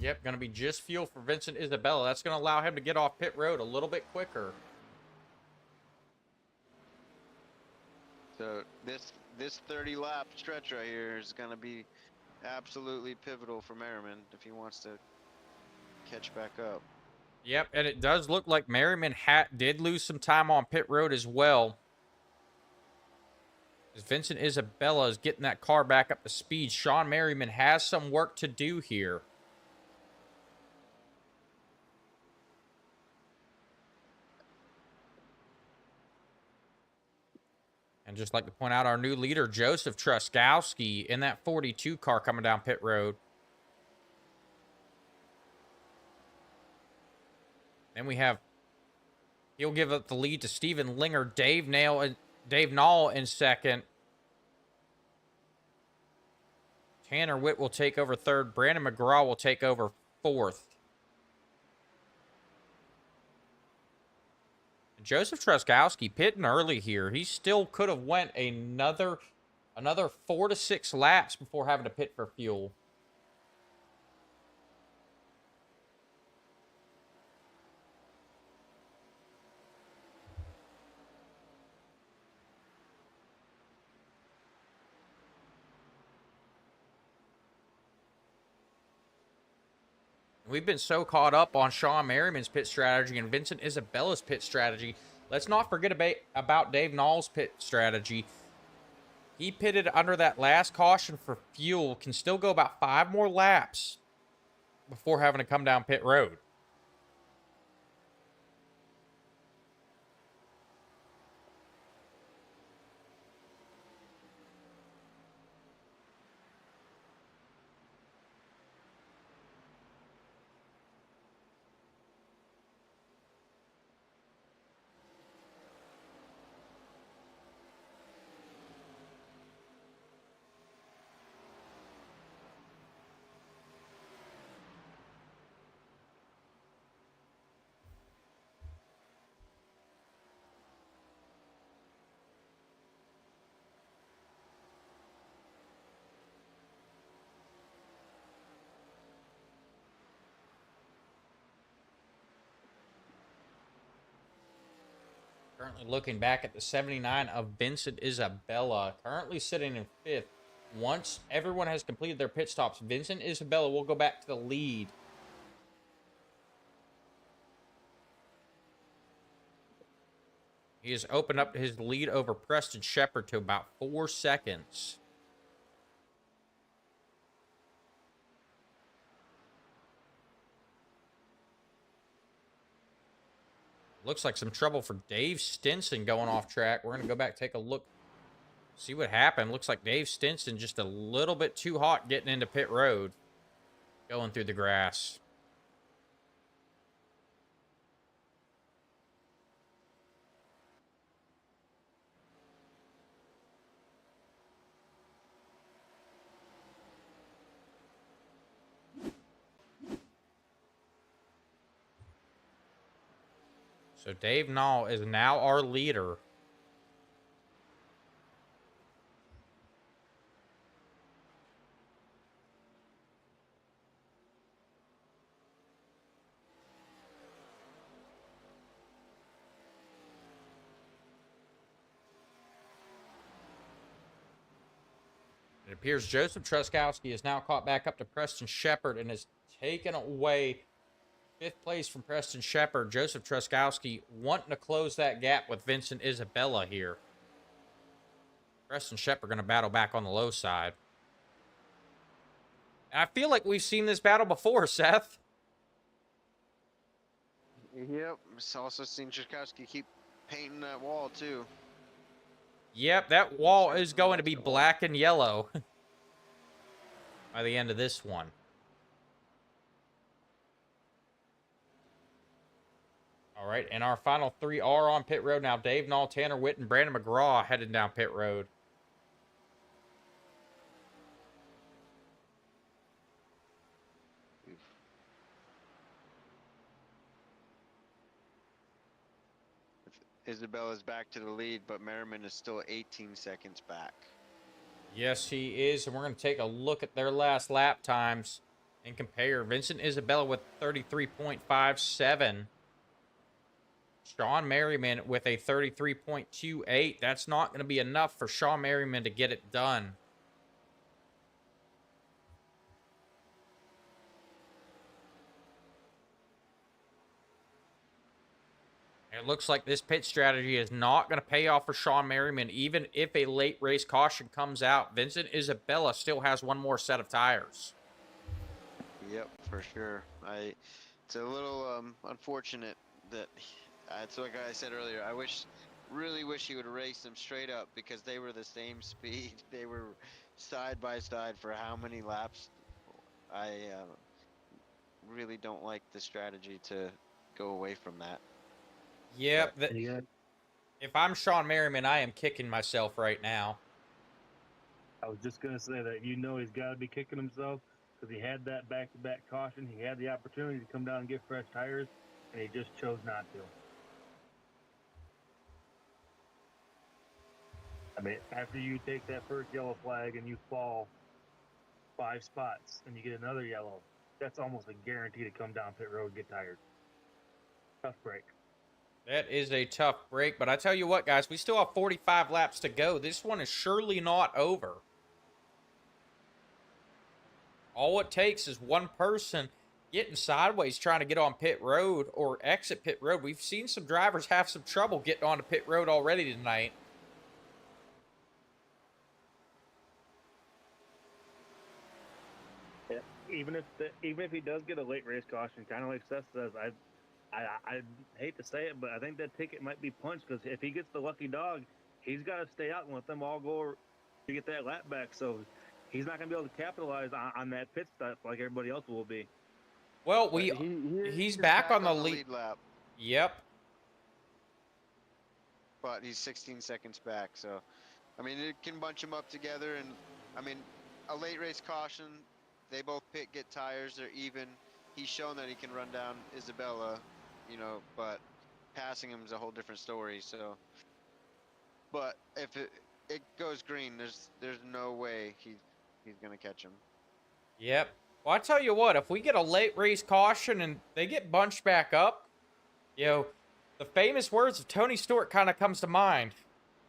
Yep, going to be just fuel for Vincent Isabella. That's going to allow him to get off pit road a little bit quicker. So this 30 lap stretch right here is going to be absolutely pivotal for Merriman if he wants to catch back up. Yep, and it does look like Merriman did lose some time on pit road as well. As Vincent Isabella is getting that car back up to speed, Sean Merriman has some work to do here. And just like to point out our new leader, Joseph Truskowski, in that 42 car coming down pit road. Then we have, he'll give up the lead to Steven Linger, Dave Nall in second. Tanner Witt will take over third. Brandon McGraw will take over fourth. Joseph Truskowski pitting early here. He still could have went another 4 to 6 laps before having to pit for fuel. We've been so caught up on Sean Merriman's pit strategy and Vincent Isabella's pit strategy. Let's not forget about Dave Nall's pit strategy. He pitted under that last caution for fuel, can still go about 5 more laps before having to come down pit road. Currently looking back at the 79 of Vincent Isabella, currently sitting in 5th. Once everyone has completed their pit stops, Vincent Isabella will go back to the lead. He has opened up his lead over Preston Shepard to about 4 seconds. Looks like some trouble for Dave Stinson going off track. We're going to go back, take a look, see what happened. Looks like Dave Stinson just a little bit too hot getting into pit road, going through the grass. So Dave Nall is now our leader. It appears Joseph Truskowski is now caught back up to Preston Shepard and has taken away 5th place from Preston Shepard. Joseph Truskowski wanting to close that gap with Vincent Isabella here. Preston Shepard going to battle back on the low side. And I feel like we've seen this battle before, Seth. Yep. It's also seen Tchaikovsky keep painting that wall, too. Yep, that wall is going to be black and yellow by the end of this one. All right, and our final 3 are on pit road now. Dave Nall, Tanner Witt, and Brandon McGraw heading down pit road. Isabella's back to the lead, but Merriman is still 18 seconds back. Yes, he is, and we're going to take a look at their last lap times and compare. Vincent Isabella with 33.57. Sean Merriman with a 33.28. That's not going to be enough for Sean Merriman to get it done. It looks like this pit strategy is not going to pay off for Sean Merriman. Even if a late race caution comes out, Vincent Isabella still has one more set of tires. Yep, for sure. It's a little unfortunate that it's like I said earlier. I wish really wish he would race them straight up because they were the same speed. They were side by side for how many laps? I really don't like the strategy to go away from that. Yep. And you got, If I'm Sean Merriman, I am kicking myself right now. I was just gonna say that he's got to be kicking himself because he had that back-to-back caution. He had the opportunity to come down and get fresh tires, and he just chose not to. I mean, after you take that first yellow flag and you fall 5 spots and you get another yellow, that's almost a guarantee to come down pit road and get tired. Tough break. That is a tough break, but I tell you what, guys, we still have 45 laps to go. This one is surely not over. All it takes is one person getting sideways trying to get on pit road or exit pit road. We've seen some drivers have some trouble getting onto pit road already tonight. Yeah. Even if he does get a late race caution, kind of like Seth says, I hate to say it, but I think that ticket might be punched because if he gets the lucky dog, he's got to stay out and let them all go to get that lap back. So he's not going to be able to capitalize on that pit stop like everybody else will be. Well, But he's is back on the lead. lap, Yep. but he's 16 seconds back. So, I mean, it can bunch them up together. And, I mean, a late race caution, they both get tires, they're even. He's shown that he can run down Isabella, but passing him is a whole different story. So, but if it goes green, there's no way he's gonna catch him. Yep. Well, I tell you what, if we get a late race caution and they get bunched back up, the famous words of Tony Stewart kind of comes to mind.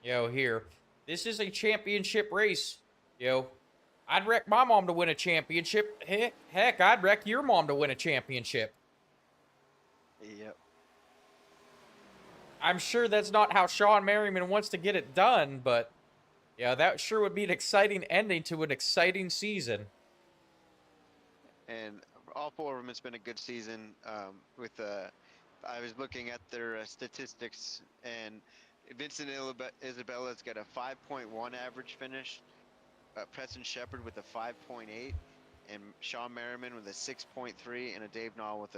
Here. This is a championship race. I'd wreck my mom to win a championship. Heck, I'd wreck your mom to win a championship. Yep. I'm sure that's not how Sean Merriman wants to get it done, but that sure would be an exciting ending to an exciting season. And all 4 of them, it's been a good season. I was looking at their statistics, and Vincent Isabella's got a 5.1 average finish, Preston Shepard with a 5.8, and Sean Merriman with a 6.3, and a Dave Knoll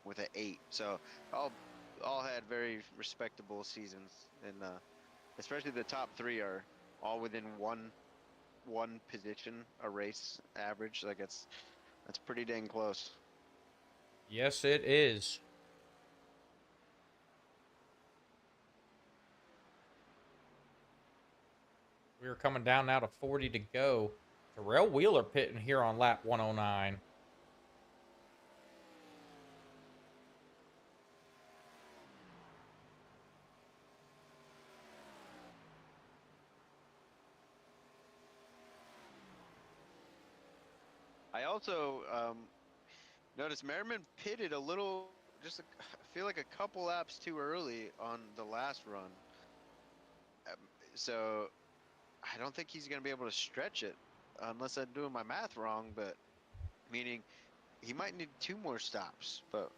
with a 8. So all had very respectable seasons, and especially the top 3 are all within one position a race average. Like that's pretty dang close. Yes, it is. We're coming down now to 40 to go. Terrell Wheeler pitting here on lap 109. I also noticed Merriman pitted a little, I feel like a couple laps too early on the last run. So I don't think he's going to be able to stretch it unless I'm doing my math wrong, but meaning he might need 2 more stops. But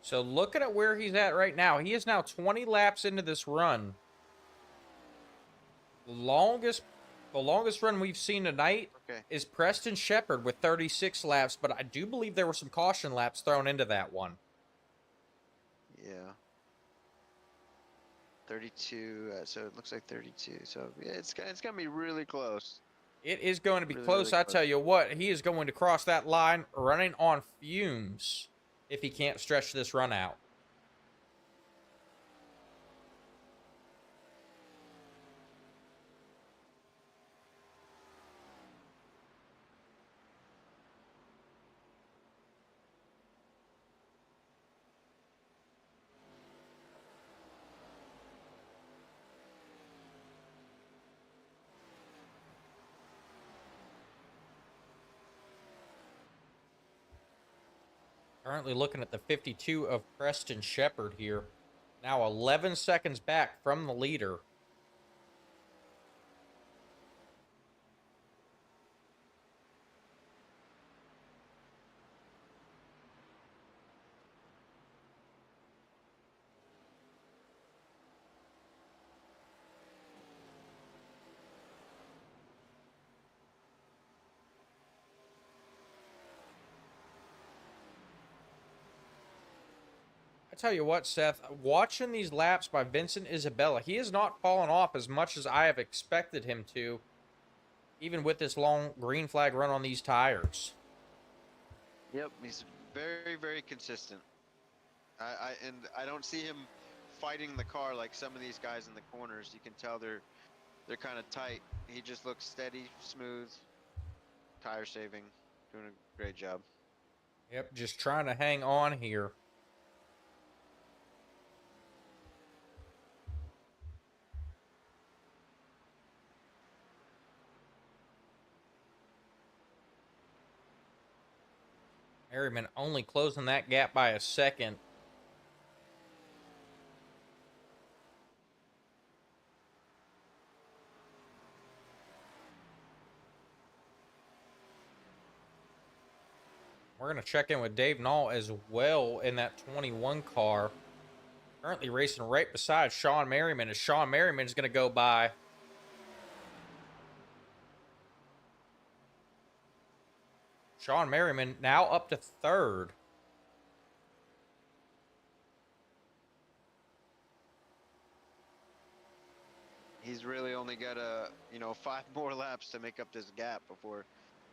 So looking at where he's at right now, he is now 20 laps into this run. The longest run we've seen tonight is Preston Shepard with 36 laps, but I do believe there were some caution laps thrown into that one. Yeah. 32, so it looks like 32. So yeah, it's gonna be really close. It is going to be Really, close. really I tell you what, he is going to cross that line running on fumes if he can't stretch this run out. Currently looking at the 52 of Preston Shepard here. Now 11 seconds back from the leader. tell you what, Seth, watching these laps by Vincent Isabella, he has not fallen off as much as I have expected him to, even with this long green flag run on these tires. Yep, he's very, very consistent. And I don't see him fighting the car like some of these guys in the corners. You can tell they're kind of tight. He just looks steady, smooth, tire saving, doing a great job. Yep, just trying to hang on here. Merriman only closing that gap by a second. We're going to check in with Dave Knoll as well in that 21 car. Currently racing right beside Sean Merriman as Sean Merriman is going to go by. Sean Merriman now up to third. He's really only got 5 more laps to make up this gap before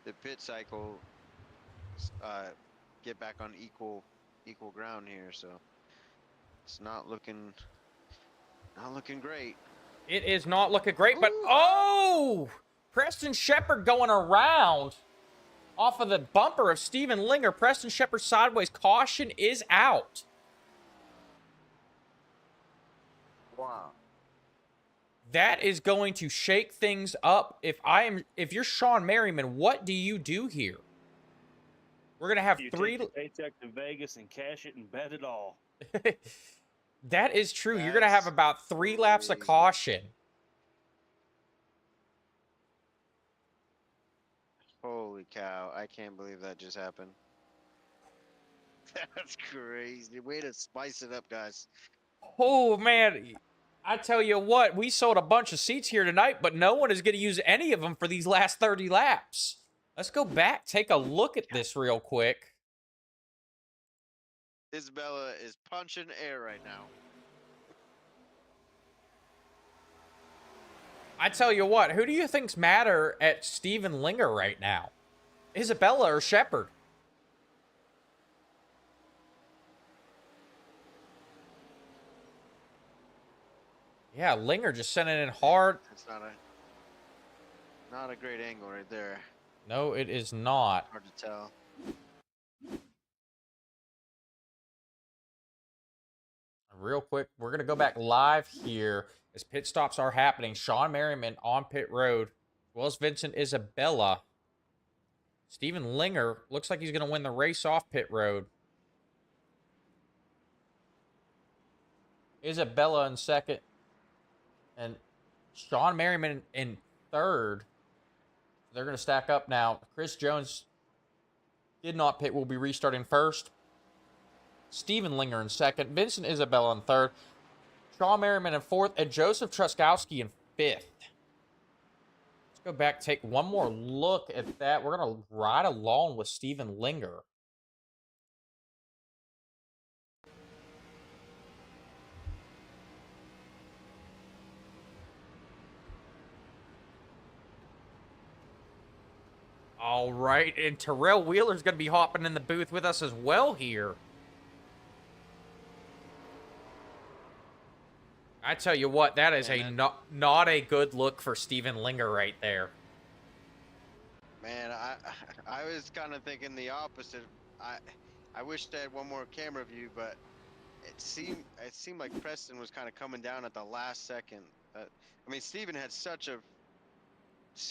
the pit cycle get back on equal ground here. So it's not looking great. It is not looking great, but oh! Preston Shepard going around off of the bumper of Steven Linger. Preston Shepard sideways. Caution is out. Wow. That is going to shake things up. If you're Sean Merriman, what do you do here? We're gonna have You three. take the paycheck to Vegas and cash it and bet it all. That is true. You're gonna have That's about 3 laps of crazy. caution. Holy cow, I can't believe that just happened. That's crazy. Way to spice it up, guys. Oh man, I tell you what, we sold a bunch of seats here tonight, but no one is gonna use any of them for these last 30 laps. Let's go back, take a look at this real quick. Isabella is punching air right now. I tell you what, who do you think's madder at Steven Linger right now? Isabella or Shepard? Yeah, Linger just sending in hard. It's not a great angle right there. No, it is not. Hard to tell. Real quick, we're going to go back live here as pit stops are happening. Sean Merriman on pit road, as well as Vincent Isabella. Steven Linger looks like he's going to win the race off pit road. Isabella in second. And Sean Merriman in third. They're going to stack up now. Chris Jones did not pit. Will be restarting first. Steven Linger in second. Vincent Isabella in third. Sean Merriman in fourth. And Joseph Truskowski in fifth. Let's go back, take one more look at that. We're going to ride along with Steven Linger. All right, and Terrell Wheeler's going to be hopping in the booth with us as well here. I tell you what, that is not a good look for Steven Linger right there. Man, I was kind of thinking the opposite. I wish I had one more camera view, but it seemed like Preston was kind of coming down at the last second. I mean, Steven had so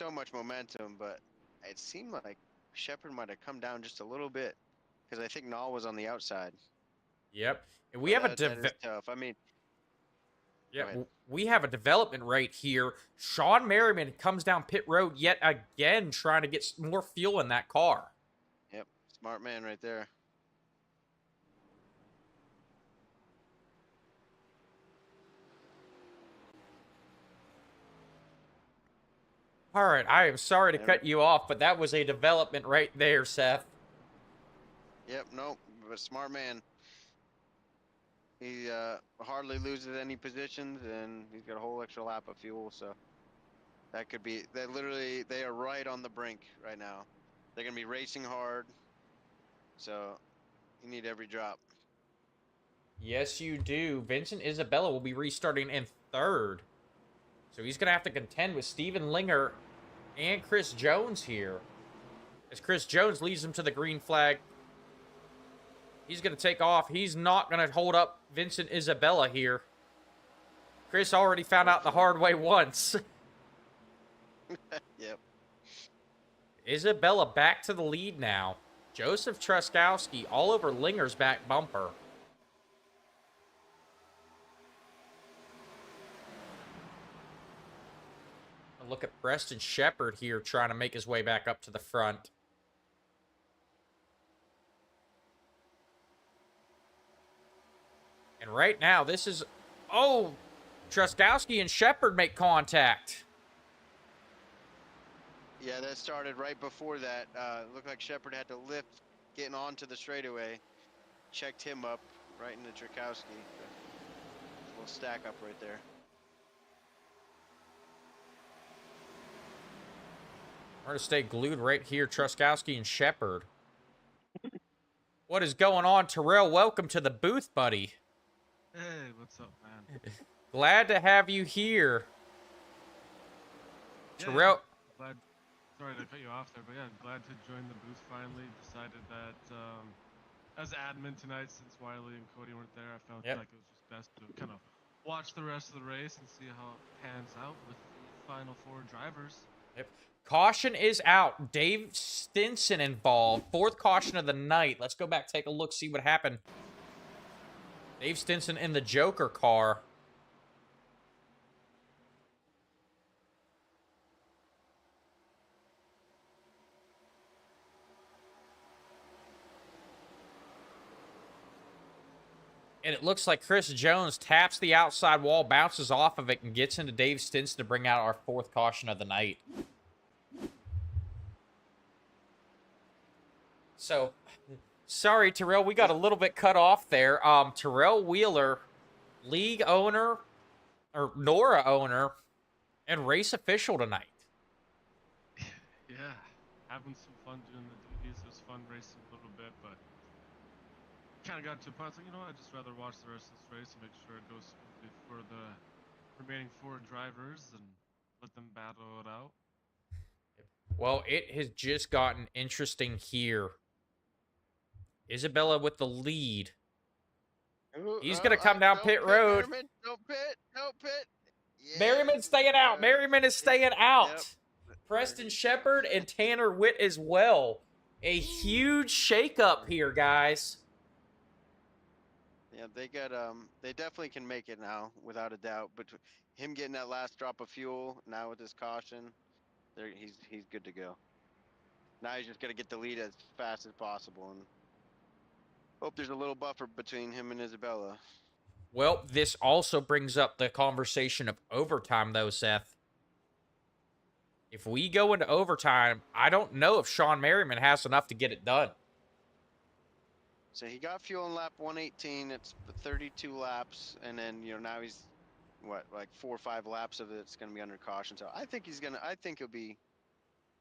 much momentum, but it seemed like Shepard might have come down just a little bit because I think Nall was on the outside. Yep, and we have that is tough. I mean, yeah, go ahead. we have a development right here. Sean Merriman comes down pit road yet again, trying to get more fuel in that car. Yep, smart man right there. All right, I am sorry to cut you off, but that was a development right there, Seth. Yep, nope, but smart man. He hardly loses any positions, and he's got a whole extra lap of fuel. So that could be that. Literally, they are right on the brink right now. They're gonna be racing hard. So you need every drop. Yes, you do. Vincent Isabella will be restarting in third. So he's going to have to contend with Steven Linger and Chris Jones here. As Chris Jones leads him to the green flag. He's going to take off. He's not going to hold up Vincent Isabella here. Chris already found out the hard way once. Yep. Isabella back to the lead now. Joseph Truskowski all over Linger's back bumper. Look at Preston Shepard here trying to make his way back up to the front. And right now, this is... Oh! Truskowski and Shepard make contact. Yeah, that started right before that. Looked like Shepard had to lift getting onto the straightaway. Checked him up right into Trukowski. A little stack up right there. We're going to stay glued right here, Truskowski and Shepard. What is going on, Terrell? Welcome to the booth, buddy. Hey, what's up, man? Glad to have you here. Yeah, Terrell... glad. Sorry to cut you off there, but yeah, glad to join the booth finally. Decided that as admin tonight, since Wiley and Cody weren't there, I felt like it was just best to kind of watch the rest of the race and see how it pans out with the final 4 drivers. Yep. Caution is out. Dave Stinson involved. 4th caution of the night. Let's go back, take a look, see what happened. Dave Stinson in the Joker car. And it looks like Chris Jones taps the outside wall, bounces off of it, and gets into Dave Stinson to bring out our 4th caution of the night. So, sorry, Terrell, we got a little bit cut off there. Terrell Wheeler, league owner, or NORA owner, and race official tonight. Yeah, having some fun doing the duties. It was fun racing a little bit, but kind of got to a point, like, you know, I'd just rather watch the rest of this race and make sure it goes smoothly for the remaining 4 drivers and let them battle it out. Well, it has just gotten interesting here. Isabella with the lead. Ooh, He's going to come down pit road. Merriman, don't pit, don't pit. Yeah. Merriman's staying out. Merriman is staying out. Yep. Preston Shepard and Tanner Witt as well. A huge shakeup here, guys. Yeah, they got they definitely can make it now, without a doubt. But him getting that last drop of fuel now with this caution, he's good to go. Now he's just got to get the lead as fast as possible and hope there's a little buffer between him and Isabella. Well, this also brings up the conversation of overtime, though, Seth. If we go into overtime, I don't know if Sean Merriman has enough to get it done. So he got fuel in lap 118. It's 32 laps, and then now he's like 4 or 5 laps of it's going to be under caution. So I think I think it'll be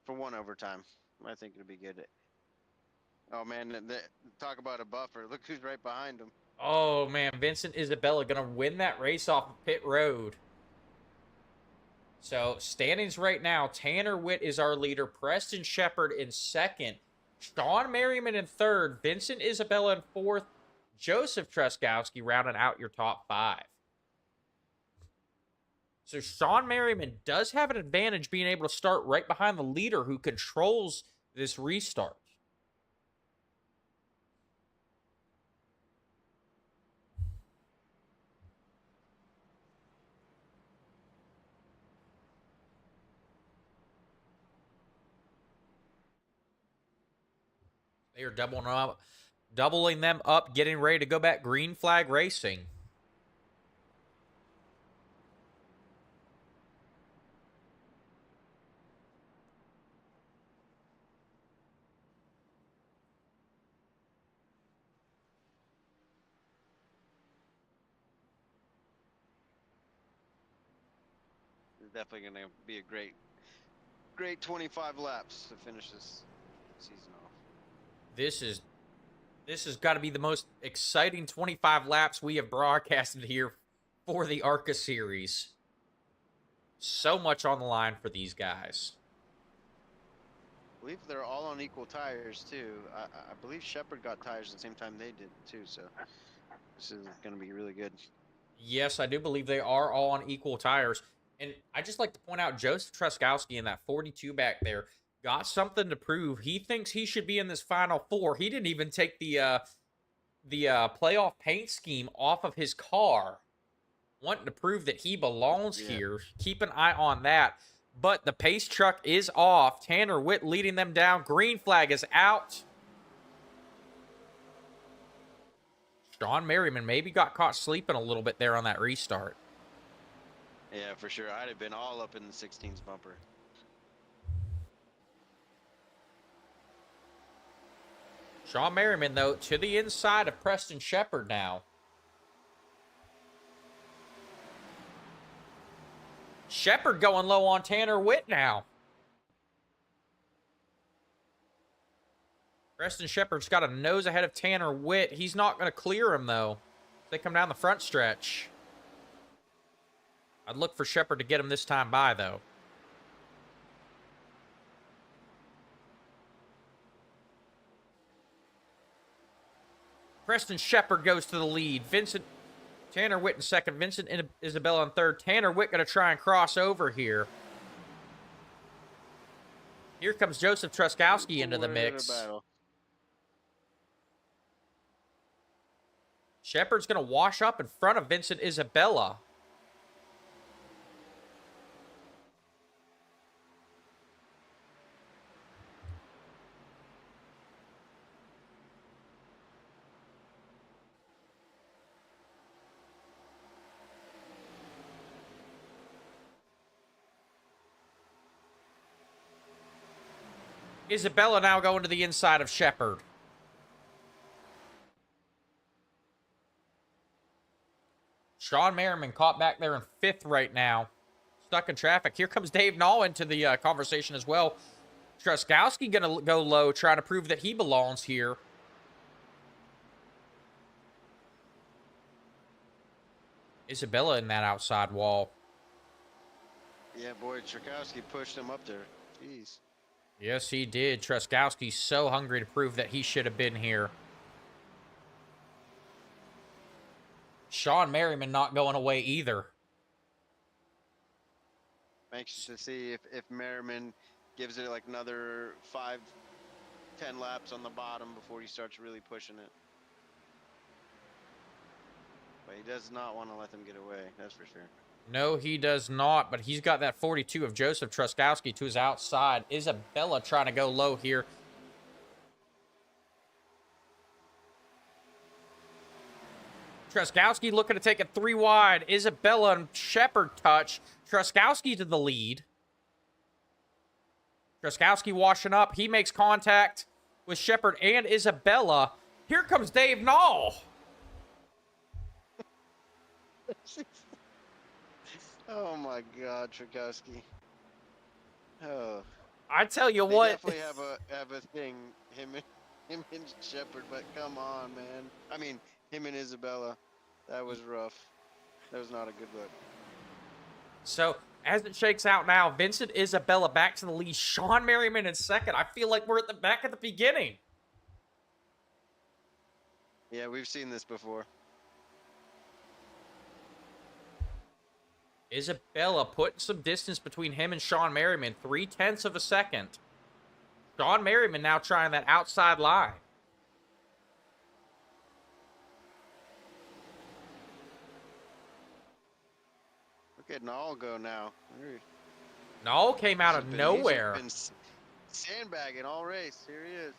for 1 overtime. I think it'll be good. Oh man, talk about a buffer. Look who's right behind him. Oh man, Vincent Isabella gonna win that race off of pit road. So standings right now, Tanner Witt is our leader, Preston Shepard in 2nd, Sean Merriman in 3rd, Vincent Isabella in 4th, Joseph Truskowski rounding out your top 5. So Sean Merriman does have an advantage being able to start right behind the leader who controls this restart. They are doubling them up, getting ready to go back green flag racing. definitely gonna be a great 25 laps to finish this season off. This has got to be the most exciting 25 laps we have broadcasted here for the ARCA series. So much on the line for these guys. I believe they're all on equal tires too. I believe Shepard got tires at the same time they did too, so this is gonna be really good. Yes, I do believe they are all on equal tires. And I just like to point out Joseph Truskowski in that 42 back there got something to prove. He thinks he should be in this Final Four. He didn't even take the playoff paint scheme off of his car, wanting to prove that he belongs here. Keep an eye on that. But the pace truck is off. Tanner Witt leading them down. Green flag is out. Sean Merriman maybe got caught sleeping a little bit there on that restart. Yeah, for sure. I'd have been all up in the 16s bumper. Sean Merriman, though, to the inside of Preston Shepard now. Shepard going low on Tanner Witt now. Preston Shepard's got a nose ahead of Tanner Witt. He's not going to clear him, though. They come down the front stretch. I'd look for Shepard to get him this time by, though. Preston Shepard goes to the lead. Tanner Witt in second. Vincent Isabella in third. Tanner Witt going to try and cross over here. Here comes Joseph Truskowski into the mix. Shepard's going to wash up in front of Vincent Isabella. Isabella now going to the inside of Shepard. Sean Merriman caught back there in fifth right now. Stuck in traffic. Here comes Dave Nall into the conversation as well. Truskowski going to go low, trying to prove that he belongs here. Isabella in that outside wall. Yeah, boy, Truskowski pushed him up there. Jeez. Yes, he did. Truskowski's so hungry to prove that he should have been here. Sean Merriman not going away either. Anxious to see if Merriman gives it like another 5-10 laps on the bottom before he starts really pushing it. But he does not want to let them get away, that's for sure. No, he does not, but he's got that 42 of Joseph Truskowski to his outside. Isabella trying to go low here. Truskowski looking to take it 3 wide. Isabella and Shepard touch. Truskowski to the lead. Truskowski washing up. He makes contact with Shepard and Isabella. Here comes Dave Nall. Oh my God, Truskowski. Oh. I tell you They what. definitely have a thing, him and Shepard, but come on, man. I mean, him and Isabella. That was rough. That was not a good look. So, as it shakes out now, Vincent Isabella back to the lead. Sean Merriman in second. I feel like we're back at the beginning. Yeah, we've seen this before. Isabella putting some distance between him and Sean Merriman. 0.3 of a second. Sean Merriman now trying that outside line. Look at Nall go now. Nall came out of He's nowhere. been sandbagging all race. Here he is.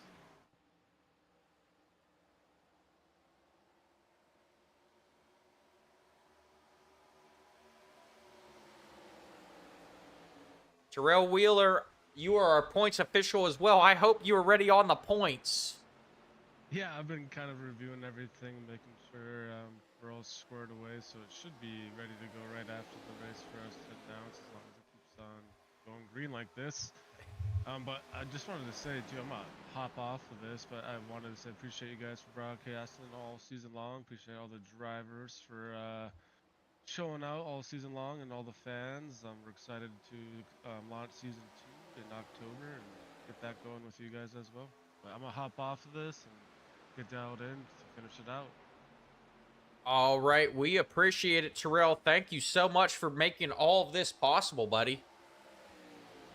Terrell Wheeler, you are our points official as well. I hope you are ready on the points. Yeah, I've been kind of reviewing everything, making sure we're all squared away, so it should be ready to go right after the race for us to announce as long as it on going green like this. But I just wanted to say too, I'm gonna hop off of this, but I wanted to say appreciate you guys for broadcasting all season long. Appreciate all the drivers for showing out all season long and all the fans. We're excited to launch season 2 in October and get that going with you guys as well. But I'm gonna hop off of this and get dialed in to finish it out. All right, we appreciate it, Terrell. Thank you so much for making all of this possible, buddy.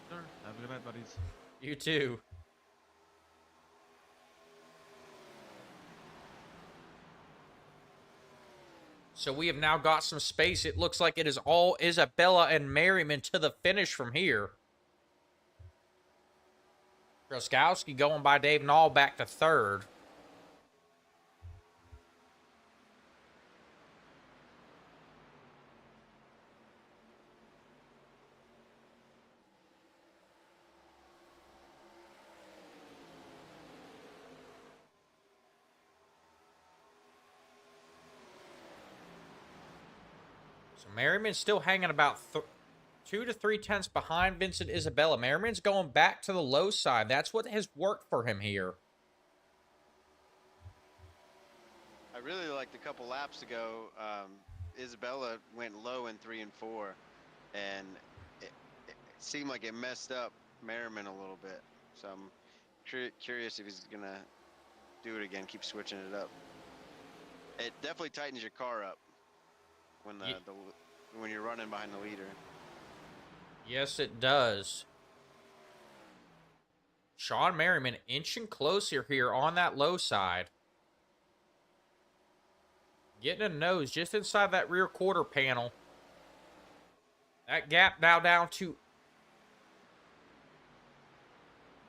Sure. Have a good night, buddies. You too. So we have now got some space. It looks like it is all Isabella and Merriman to the finish from here. Groskowski going by Dave Nall back to third. So Merriman's still hanging about 2 to 3 tenths behind Vincent Isabella. Merriman's going back to the low side. That's what has worked for him here. I really liked a couple laps ago. Isabella went low in 3 and 4, and it seemed like it messed up Merriman a little bit. So I'm curious if he's gonna do it again. Keep switching it up. It definitely tightens your car up when when you're running behind the leader. Yes, it does. Sean Merriman inching closer here on that low side. Getting a nose just inside that rear quarter panel. That gap now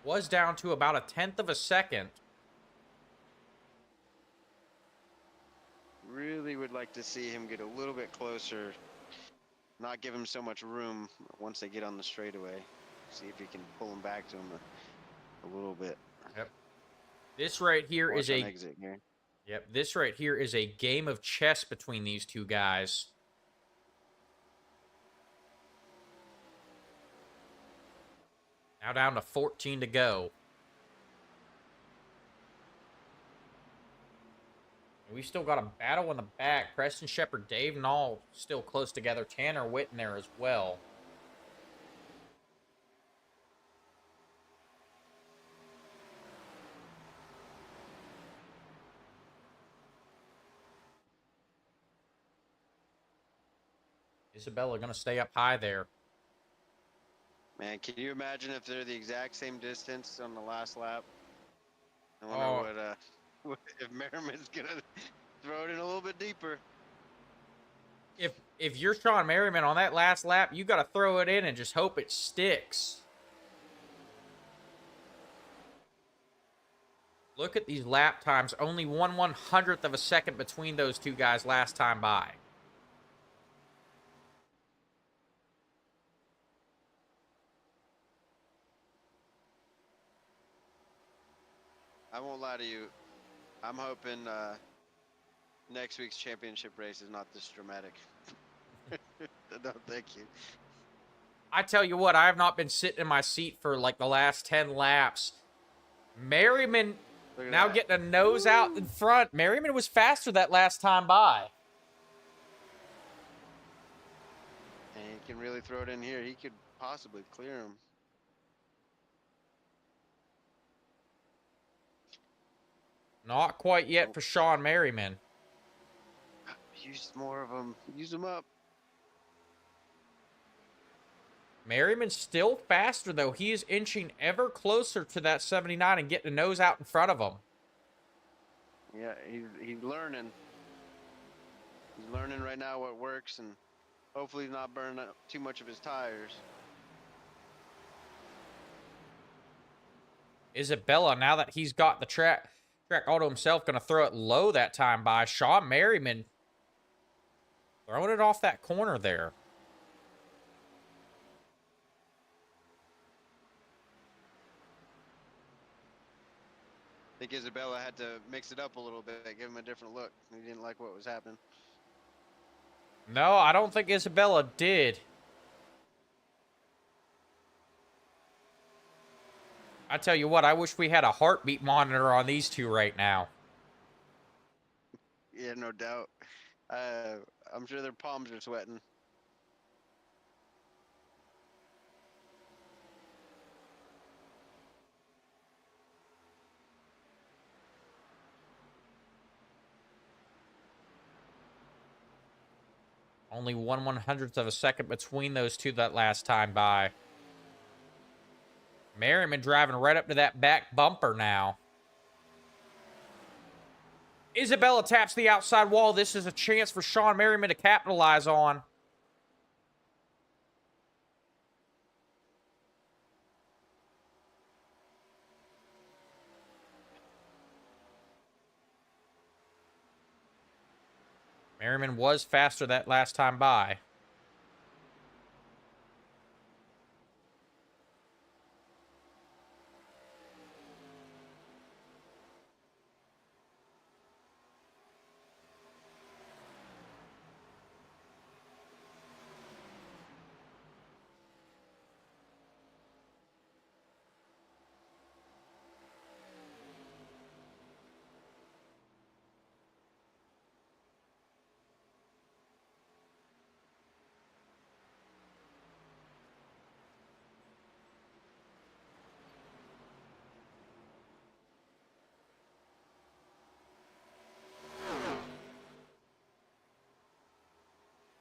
was down to about a 1/10 of a second. Really would like to see him get a little bit closer. Not give him so much room once they get on the straightaway. See if he can pull him back to him a little bit. Yep. This right here is a exit here. Yep, this right here is a game of chess between these two guys. Now down to 14 to go. We still got a battle in the back. Preston Shepard, Dave Nall still close together. Tanner Witten there as well. Isabella going to stay up high there. Man, can you imagine if they're the exact same distance on the last lap? I wonder what if Merriman's gonna throw it in a little bit deeper. If you're Sean Merriman on that last lap, you got to throw it in and just hope it sticks. Look at these lap times. Only 1/100th of a second between those two guys last time by. I won't lie to you. I'm hoping next week's championship race is not this dramatic. No, thank you. I tell you what, I have not been sitting in my seat for like the last 10 laps. Merriman now that. getting a nose out in front. Merriman was faster that last time by. And he can really throw it in here. He could possibly clear him. Not quite yet for Sean Merriman. Use more of them. Use them up. Merriman's still faster, though. He is inching ever closer to that 79 and getting a nose out in front of him. Yeah, he's learning. He's learning right now what works, and hopefully he's not burning up too much of his tires. Isabella, now that he's got the track auto himself, going to throw it low that time by. Sean Merriman throwing it off that corner there. I think Isabella had to mix it up a little bit, give him a different look. He didn't like what was happening. No, I don't think Isabella did. I tell you what, I wish we had a heartbeat monitor on these two right now. Yeah, no doubt. Uh, I'm sure their palms are sweating. Only 1/100th of a second between those two that last time by. Merriman driving right up to that back bumper now. Isabella taps the outside wall. This is a chance for Sean Merriman to capitalize on. Merriman was faster that last time by.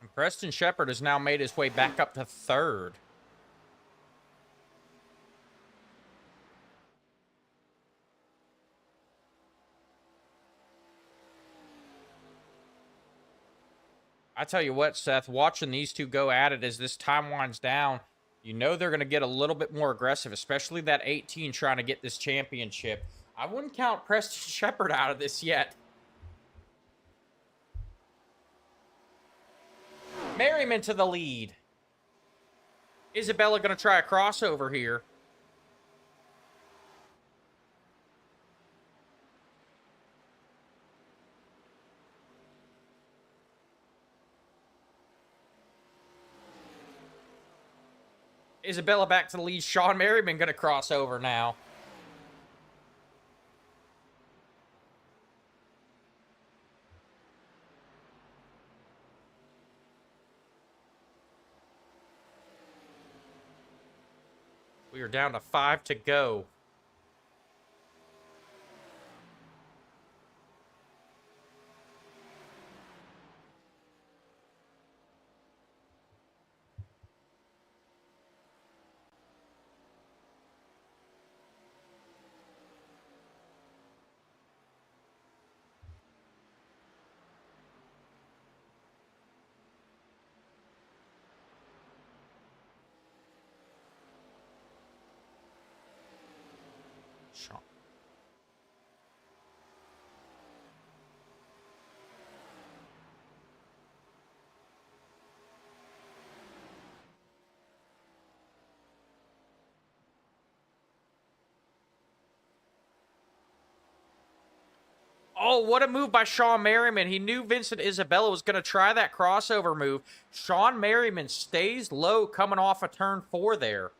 And Preston Shepard has now made his way back up to third. I tell you what, Seth, watching these two go at it as this time winds down, you know they're going to get a little bit more aggressive, especially that 18 trying to get this championship. I wouldn't count Preston Shepard out of this yet. Merriman to the lead. Isabella going to try a crossover here. Isabella back to the lead. Sean Merriman going to cross over now. We are down to 5 to go. Sean. Oh, what a move by Sean Merriman. He knew Vincent Isabella was going to try that crossover move. Sean Merriman stays low coming off of turn 4 there.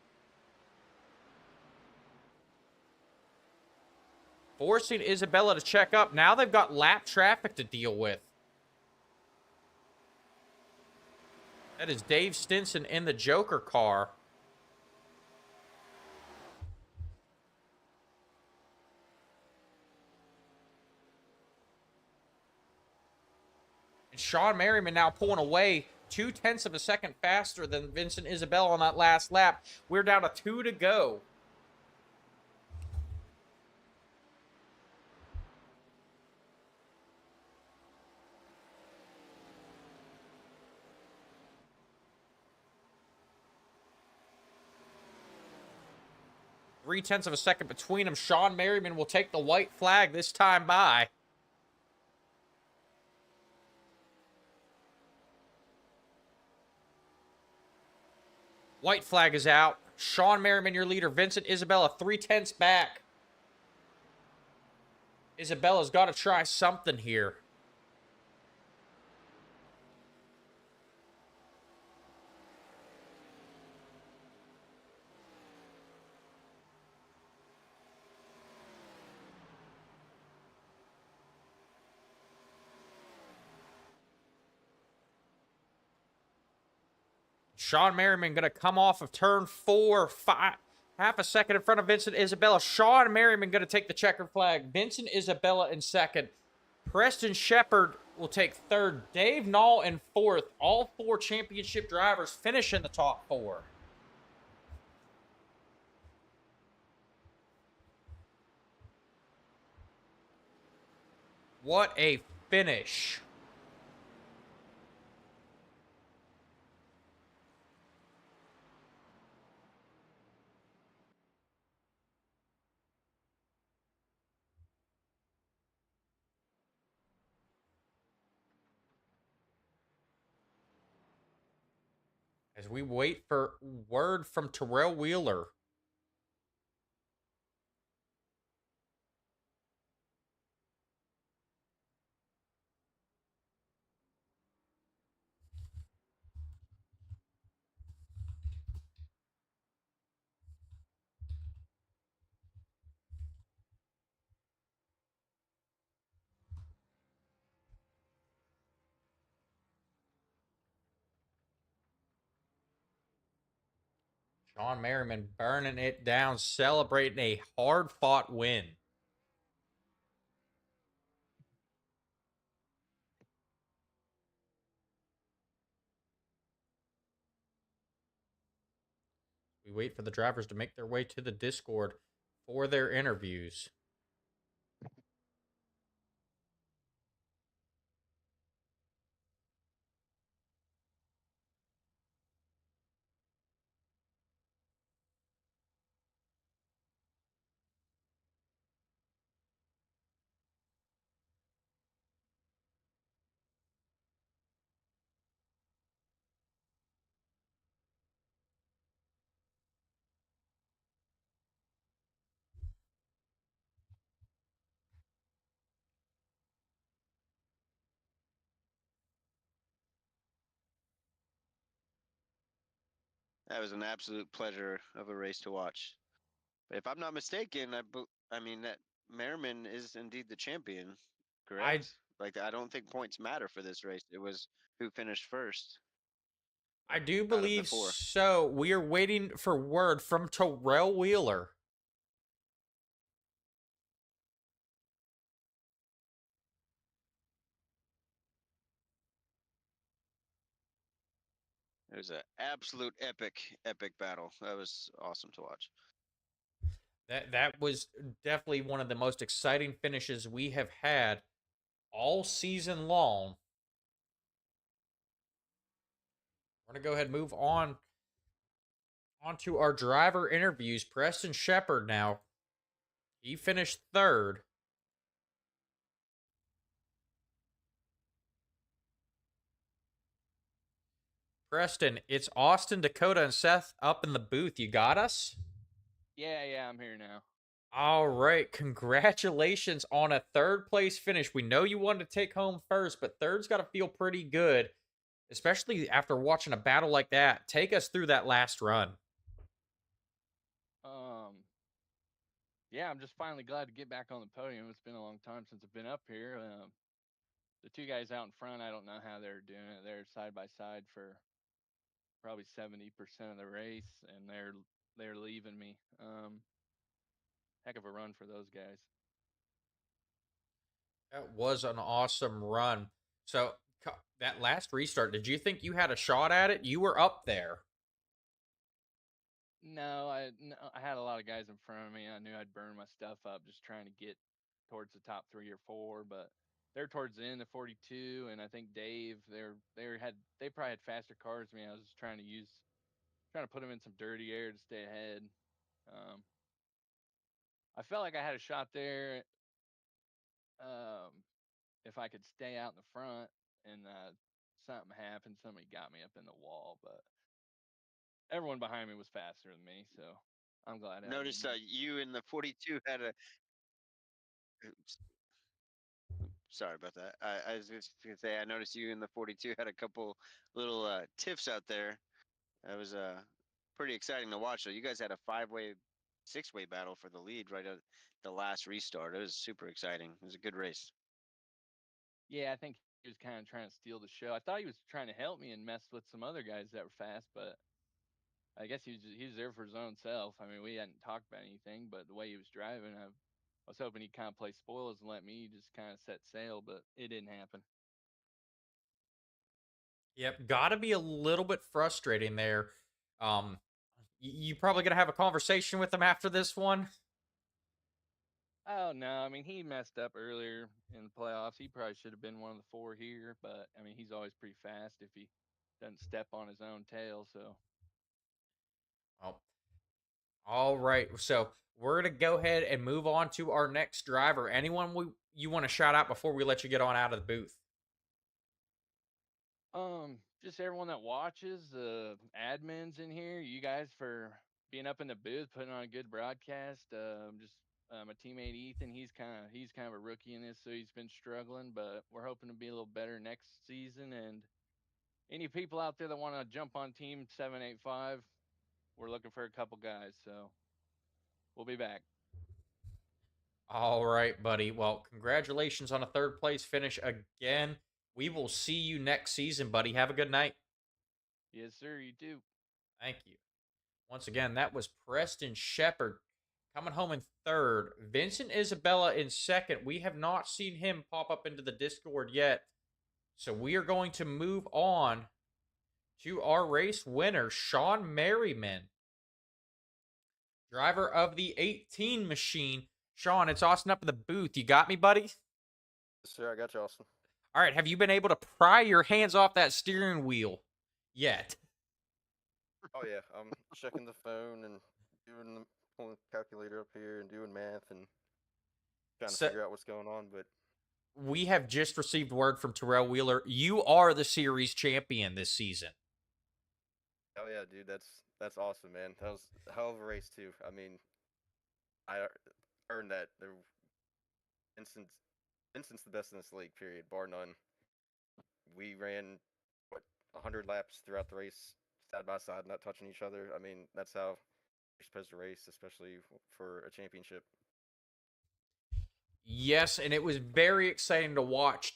Forcing Isabella to check up. Now they've got lap traffic to deal with. That is Dave Stinson in the Joker car. And Sean Merriman now pulling away 0.2 of a second faster than Vincent Isabella on that last lap. We're down to 2 to go. Three-tenths of a second between them. Sean Merriman will take the white flag this time by. White flag is out. Sean Merriman, your leader. Vincent Isabella, 0.3 back. Isabella's got to try something here. Sean Merriman going to come off of turn 4, half a second in front of Vincent Isabella. Sean Merriman going to take the checkered flag. Vincent Isabella in second. Preston Shepard will take third. Dave Knoll in fourth. All 4 championship drivers finish in the top 4. What a finish. As we wait for word from Terrell Wheeler. Sean Merriman burning it down, celebrating a hard-fought win. We wait for the drivers to make their way to the Discord for their interviews. That was an absolute pleasure of a race to watch. But if I'm not mistaken, I mean that Merriman is indeed the champion, I correct? Like I don't think points matter for this race. It was who finished first I do out of the believe 4. so. We are waiting for word from Terrell Wheeler. It was an absolute epic battle. That was awesome to watch. That was definitely one of the most exciting finishes we have had all season long. We're gonna go ahead and move on onto our driver interviews. Preston Shepard now. He finished third. Preston, it's Austin, Dakota, and Seth up in the booth. You got us? Yeah, I'm here now. All right. Congratulations on a third place finish. We know you wanted to take home first, but third's got to feel pretty good, especially after watching a battle like that. Take us through that last run. Yeah, I'm just finally glad to get back on the podium. It's been a long time since I've been up here. The 2 guys out in front, I don't know how they're doing it. They're side by side for probably 70% of the race, and they're leaving me. Heck of a run for those guys. That was an awesome run. So, that last restart, did you think you had a shot at it? You were up there. No, I had a lot of guys in front of me. I knew I'd burn my stuff up just trying to get towards the top 3 or 4, but they're towards the end of 42, and I think Dave, they probably had faster cars than me. I was just trying to put them in some dirty air to stay ahead. I felt like I had a shot there. If I could stay out in the front and something happened, somebody got me up in the wall, but everyone behind me was faster than me, so I'm glad. Notice you in the 42 had a. Sorry about that. I was just gonna say I noticed you in the 42 had a couple little tiffs out there. That was pretty exciting to watch. So you guys had a 5-way, 6-way battle for the lead right at the last restart. It was super exciting. It was a good race. Yeah, I think he was kind of trying to steal the show. I thought he was trying to help me and mess with some other guys that were fast, but I guess he was there for his own self. I mean, we hadn't talked about anything, but the way he was driving, I was hoping he'd kind of play spoils and let me just kind of set sail, but it didn't happen. Yep, got to be a little bit frustrating there. You probably gonna have a conversation with him after this one. Oh no, I mean he messed up earlier in the playoffs. He probably should have been one of the 4 here, but I mean he's always pretty fast if he doesn't step on his own tail. So Oh, all right. So we're gonna go ahead and move on to our next driver. Anyone you want to shout out before we let you get on out of the booth? just everyone that watches, admins in here, you guys for being up in the booth, putting on a good broadcast. Just my teammate Ethan, he's kind of a rookie in this, so he's been struggling, but we're hoping to be a little better next season. And any people out there that want to jump on Team 785, we're looking for a couple guys, so we'll be back. All right, buddy. Well, congratulations on a third place finish again. We will see you next season, buddy. Have a good night. Yes, sir. You too. Thank you. Once again, that was Preston Shepard coming home in third. Vincent Isabella in second. We have not seen him pop up into the Discord yet. So we are going to move on to our race winner, Sean Merriman, driver of the 18 machine. Sean, it's Austin up in the booth. You got me, buddy? Sir, I got you, Austin. All right, have you been able to pry your hands off that steering wheel yet? Oh yeah, I'm checking the phone and pulling the calculator up here and doing math and trying to figure out what's going on. But we have just received word from Terrell Wheeler. You are the series champion this season. oh yeah, dude, that's awesome, man. That was a hell of a race too. I mean, I earned that. Vincent's the best in this league, period, bar none. We ran 100 laps throughout the race, side by side, not touching each other. I mean, that's how you're supposed to race, especially for a championship. Yes, and it was very exciting to watch.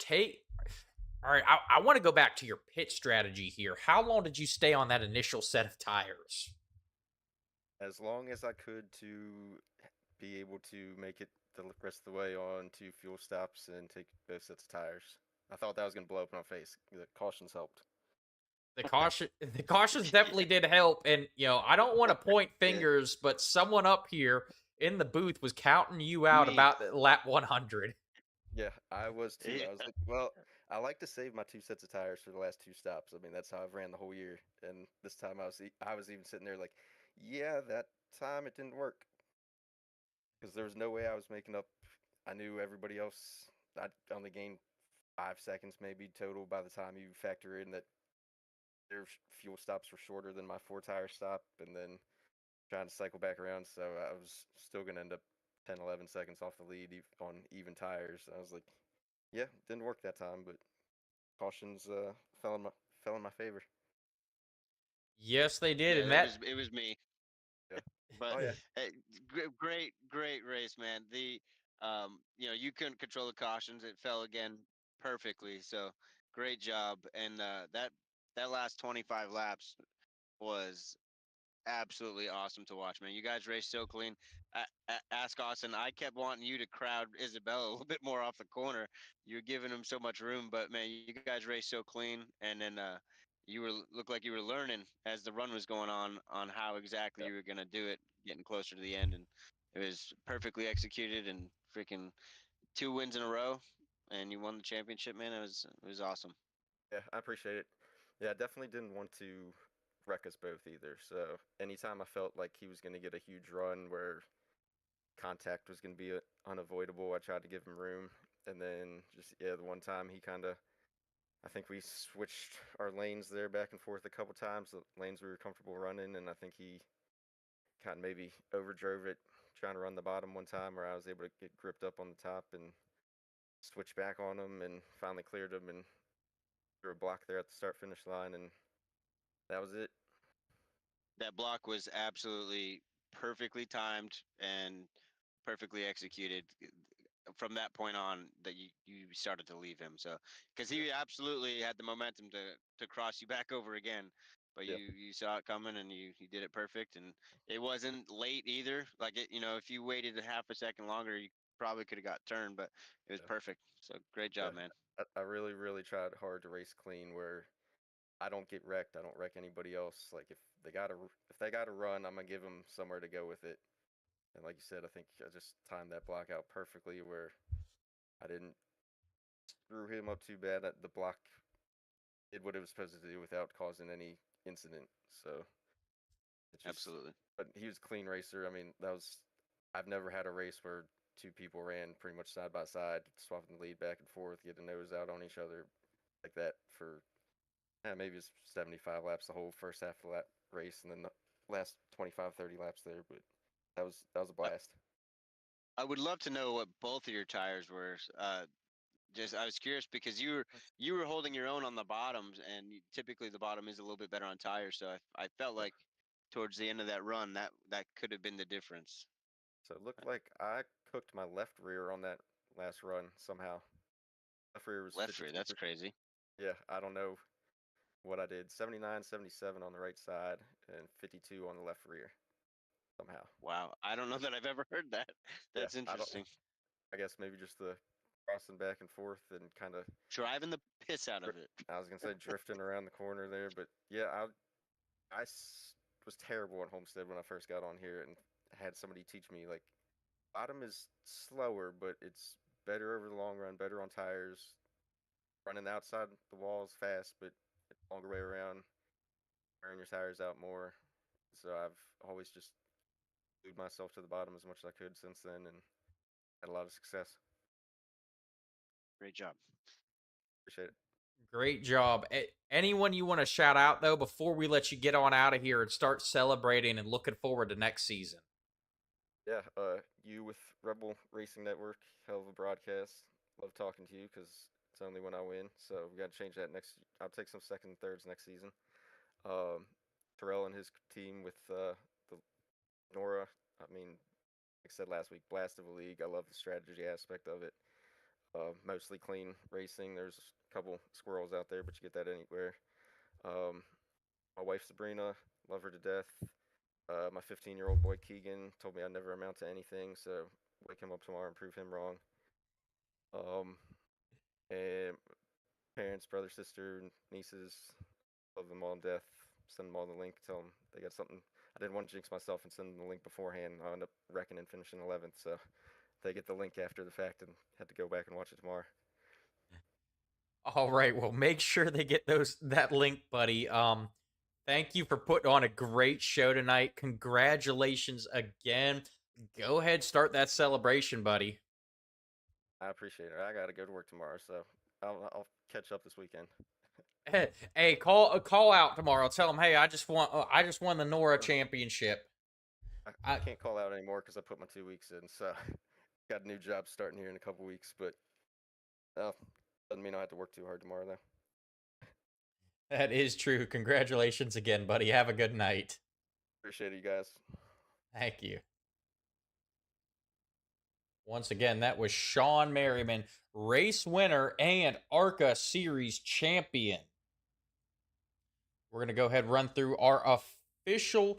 All right, I want to go back to your pit strategy here. How long did you stay on that initial set of tires? As long as I could to be able to make it the rest of the way on 2 fuel stops and take both sets of tires. I thought that was going to blow up in my face. The cautions helped. The cautions definitely did help, and I don't want to point fingers, but someone up here in the booth was counting you out about lap 100. Yeah, I was too. I was like, well, I like to save my 2 sets of tires for the last 2 stops. I mean, that's how I've ran the whole year. And this time I was even sitting there like, yeah, that time it didn't work. Because there was no way I was making up. I knew everybody else. I only gained 5 seconds maybe total by the time you factor in that their fuel stops were shorter than my 4-tire stop, and then trying to cycle back around. So I was still going to end up 10, 11 seconds off the lead on even tires. I was like, yeah, didn't work that time, but cautions fell in my favor. Yes, they did, Yeah, and it was me. Yeah. But Oh yeah. hey, great race, man. You couldn't control the cautions. It fell again perfectly. So great job. And that last 25 laps was absolutely awesome to watch, man. You guys raced so clean. Ask Austin. I kept wanting you to crowd Isabella a little bit more off the corner. You were giving him so much room, but man, you guys raced so clean. And then looked like you were learning as the run was going on how exactly Yeah. you were gonna do it, getting closer to the end, and it was perfectly executed and freaking 2 wins in a row, and you won the championship, man. It was awesome. Yeah, I appreciate it. Yeah, I definitely didn't want to wreck us both either. So anytime I felt like he was going to get a huge run where contact was going to be unavoidable, I tried to give him room. And then the one time I think we switched our lanes there back and forth a couple times. The lanes we were comfortable running, and I think he kind of maybe overdrove it trying to run the bottom one time where I was able to get gripped up on the top and switch back on him and finally cleared him and threw a block there at the start finish line, and that was it. That block was absolutely perfectly timed and perfectly executed. from that point on that you started to leave him. So because he absolutely had the momentum to cross you back over again, but Yeah. you saw it coming and you did it perfect, and it wasn't late either. Like it, if you waited a half a second longer, you probably could have got turned, but it was Yeah. perfect. So great Yeah. job, man. I really, really tried hard to race clean where I don't get wrecked. I don't wreck anybody else. Like if they got to run, I'm gonna give them somewhere to go with it. And like you said, I think I just timed that block out perfectly where I didn't screw him up too bad. The block did what it was supposed to do without causing any incident. So it just, Absolutely. but he was a clean racer. I mean, I've never had a race where two people ran pretty much side by side, swapping the lead back and forth, getting nose out on each other like that for maybe it's 75 laps the whole first half of the lap race, and then the last 25, 30 laps there. But that was a Uh, blast. I would love to know what both of your tires were. Just I was curious because you were holding your own on the bottoms, and typically the bottom is a little bit better on tires. So I felt Yeah. like towards the end of that run, that could have been the difference. So it looked like I cooked my left rear on that last run somehow. Left rear was Left rear, 52. that's crazy. Yeah, I don't know what I did. 79, 77 on the right side, and 52 on the left rear somehow. Wow, I don't know that I've ever heard that. Yeah, That's I don't. interesting. I guess maybe just the crossing back and forth and kind of. Driving the piss out of it. I was gonna say drifting around the corner there, but yeah, was terrible at Homestead when I first got on here and had somebody teach me like bottom is slower, but it's better over the long run, better on tires. Running outside the walls fast, but longer way around, wearing your tires out more. So I've always just glued myself to the bottom as much as I could since then, and had a lot of success. Great job. Appreciate it. Great job. Anyone you want to shout out, though, before we let you get on out of here and start celebrating and looking forward to next season? Yeah, you with Rebel Racing Network, hell of a broadcast. Love talking to you because it's only when I win. So we got to change that next. I'll take some second and thirds next season. Terrell and his team with the NORA. I mean, like I said last week, blast of a league. I love the strategy aspect of it. Mostly clean racing. There's a couple squirrels out there, but you get that anywhere. Um, my wife Sabrina, love her to death. My 15-year-old boy Keegan told me I'd never amount to anything, so wake him up tomorrow and prove him wrong. And parents, brother, sister, nieces, love them all to death. Send them all the link. Tell them they got something. I didn't want to jinx myself and send them the link beforehand. I ended up wrecking and finishing 11th, so they get the link after the fact and had to go back and watch it tomorrow. All right. Well, make sure they get that link, buddy. Thank you for putting on a great show tonight. Congratulations again. Go ahead, start that celebration, buddy. I appreciate it. I got to go to work tomorrow, so I'll catch up this weekend. Hey, call out tomorrow. Tell them, hey, I just won the NORA championship. I can't call out anymore because I put my 2 weeks in, so got a new job starting here in a couple weeks, but doesn't mean I have to work too hard tomorrow, though. That is true. Congratulations again, buddy. Have a good night. Appreciate it, you guys. Thank you. Once again, that was Sean Merriman, race winner and ARCA Series champion. We're going to go ahead and run through our official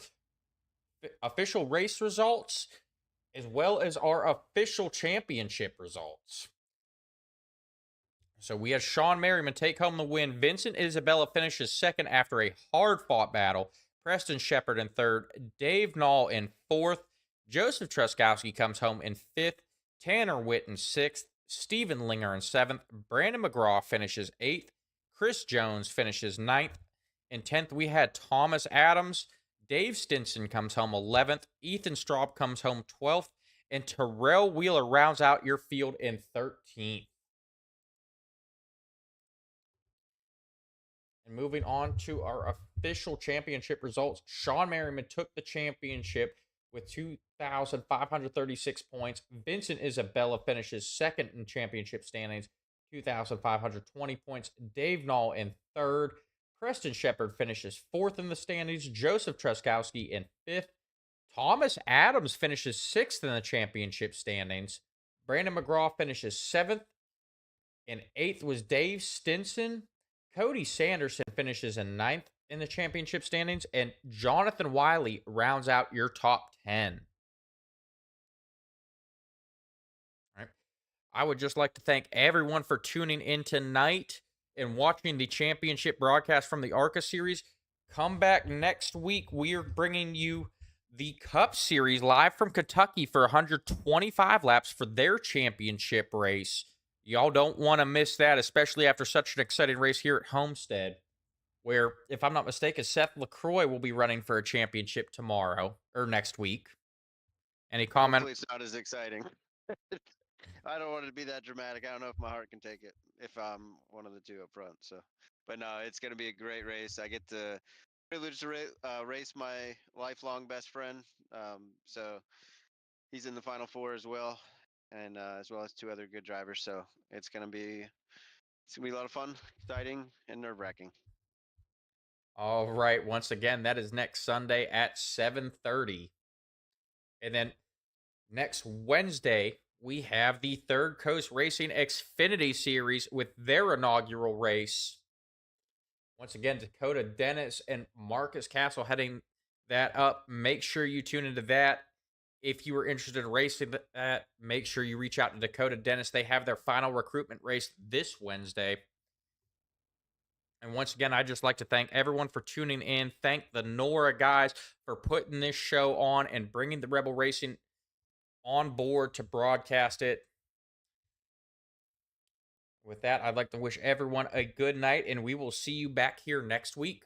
race results as well as our official championship results. So we had Sean Merriman take home the win. Vincent Isabella finishes second after a hard-fought battle. Preston Shepard in third. Dave Knoll in fourth. Joseph Truskowski comes home in fifth. Tanner Witt in sixth. Stephen Linger in seventh. Brandon McGraw finishes eighth. Chris Jones finishes ninth. In 10th, we had Thomas Adams. Dave Stinson comes home 11th. Ethan Straub comes home 12th. And Terrell Wheeler rounds out your field in 13th. And moving on to our official championship results, Sean Merriman took the championship with 2,536 points. Vincent Isabella finishes second in championship standings, 2,520 points. Dave Knoll in third. Preston Shepard finishes fourth in the standings. Joseph Truskowski in fifth. Thomas Adams finishes sixth in the championship standings. Brandon McGraw finishes 7th. In 8th was Dave Stinson. Cody Sanderson finishes in 9th in the championship standings. And Jonathan Wiley rounds out your top 10. All right. I would just like to thank everyone for tuning in tonight and watching the championship broadcast from the ARCA series. Come back next week. We are bringing you the Cup Series live from Kentucky for 125 laps for their championship race. Y'all don't want to miss that, especially after such an exciting race here at Homestead, where, if I'm not mistaken, Seth LaCroix will be running for a championship tomorrow or next week. Any comment? Hopefully it's not as exciting. I don't want it to be that dramatic. I don't know if my heart can take it if I'm one of the two up front. So, but no, it's going to be a great race. I get the privilege to race my lifelong best friend. So he's in the final 4 as well, and as well as 2 other good drivers. So it's going to be a lot of fun, exciting, and nerve-wracking. All right. Once again, that is next Sunday at 7:30. And then next Wednesday, we have the Third Coast Racing Xfinity Series with their inaugural race. Once again, Dakota Dennis and Marcus Castle heading that up. Make sure you tune into that. If you are interested in racing that, make sure you reach out to Dakota Dennis. They have their final recruitment race this Wednesday. And once again, I'd just like to thank everyone for tuning in. Thank the NORA guys for putting this show on and bringing the Rebel Racing on board to broadcast it. With that, I'd like to wish everyone a good night, and we will see you back here next week.